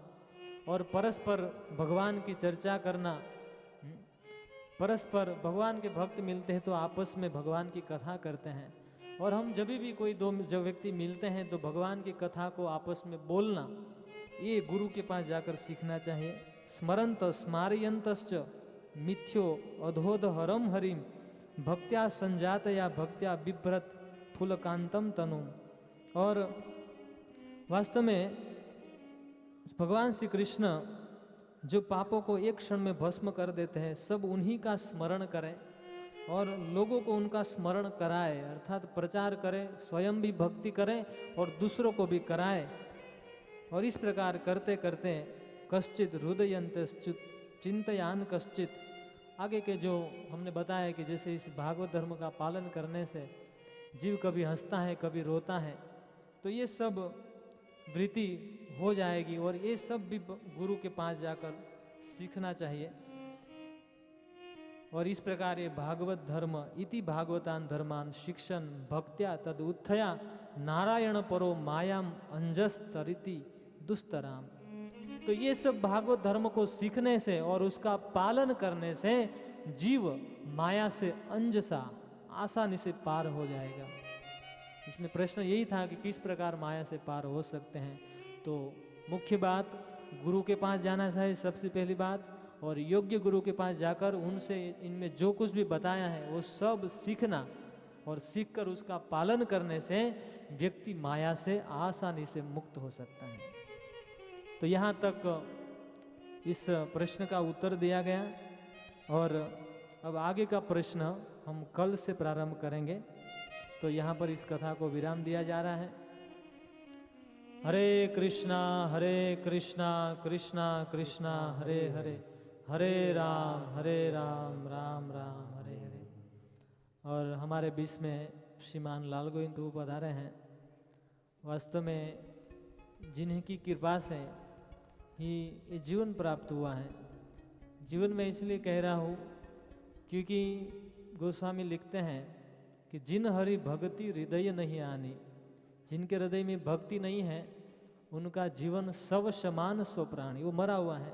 और परस्पर भगवान की चर्चा करना, परस्पर भगवान के भक्त मिलते हैं तो आपस में भगवान की कथा करते हैं। और हम जब भी कोई दो जब व्यक्ति मिलते हैं तो भगवान की कथा को आपस में बोलना, ये गुरु के पास जाकर सीखना चाहिए। स्मरंत स्मारयंतश्च मिथ्यो अधोदहरम हरिम भक्त्या संजातया भक्त्या बिभ्रत फूलकांतम तनु। और वास्तव में भगवान श्री कृष्ण जो पापों को एक क्षण में भस्म कर देते हैं, सब उन्हीं का स्मरण करें और लोगों को उनका स्मरण कराए, अर्थात प्रचार करें, स्वयं भी भक्ति करें और दूसरों को भी कराए। और इस प्रकार करते करते कश्चित हृदयंत चिंतयान कश्चित, आगे के जो हमने बताया कि जैसे इस भागवत धर्म का पालन करने से जीव कभी हंसता है कभी रोता है, तो ये सब वृत्ति हो जाएगी। और ये सब भी गुरु के पास जाकर सीखना चाहिए। और इस प्रकार ये भागवत धर्म इति भागवतान धर्मान शिक्षण भक्त्या तद उत्थया नारायण परो मायाम अंजस तरिति दुस्तराम। तो ये सब भागवत धर्म को सीखने से और उसका पालन करने से जीव माया से अंजसा आसानी से पार हो जाएगा। इसमें प्रश्न यही था कि किस प्रकार माया से पार हो सकते हैं। तो मुख्य बात गुरु के पास जाना चाहिए सबसे पहली बात, और योग्य गुरु के पास जाकर उनसे इनमें जो कुछ भी बताया है वो सब सीखना, और सीखकर उसका पालन करने से व्यक्ति माया से आसानी से मुक्त हो सकता है। तो यहाँ तक इस प्रश्न का उत्तर दिया गया। और अब आगे का प्रश्न हम कल से प्रारंभ करेंगे। तो यहाँ पर इस कथा को विराम दिया जा रहा है। हरे कृष्णा कृष्णा कृष्णा हरे हरे, हरे राम राम राम हरे हरे। और हमारे बीच में श्रीमान लाल गोविंद प्रभु पधारे हैं। वास्तव में जिन्हीं की कृपा से ही ये जीवन प्राप्त हुआ है। जीवन में इसलिए कह रहा हूँ क्योंकि गोस्वामी लिखते हैं कि जिन हरि भक्ति हृदय नहीं आनी, जिनके हृदय में भक्ति नहीं है उनका जीवन सब समान सो प्राणी, वो मरा हुआ है।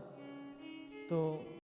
तो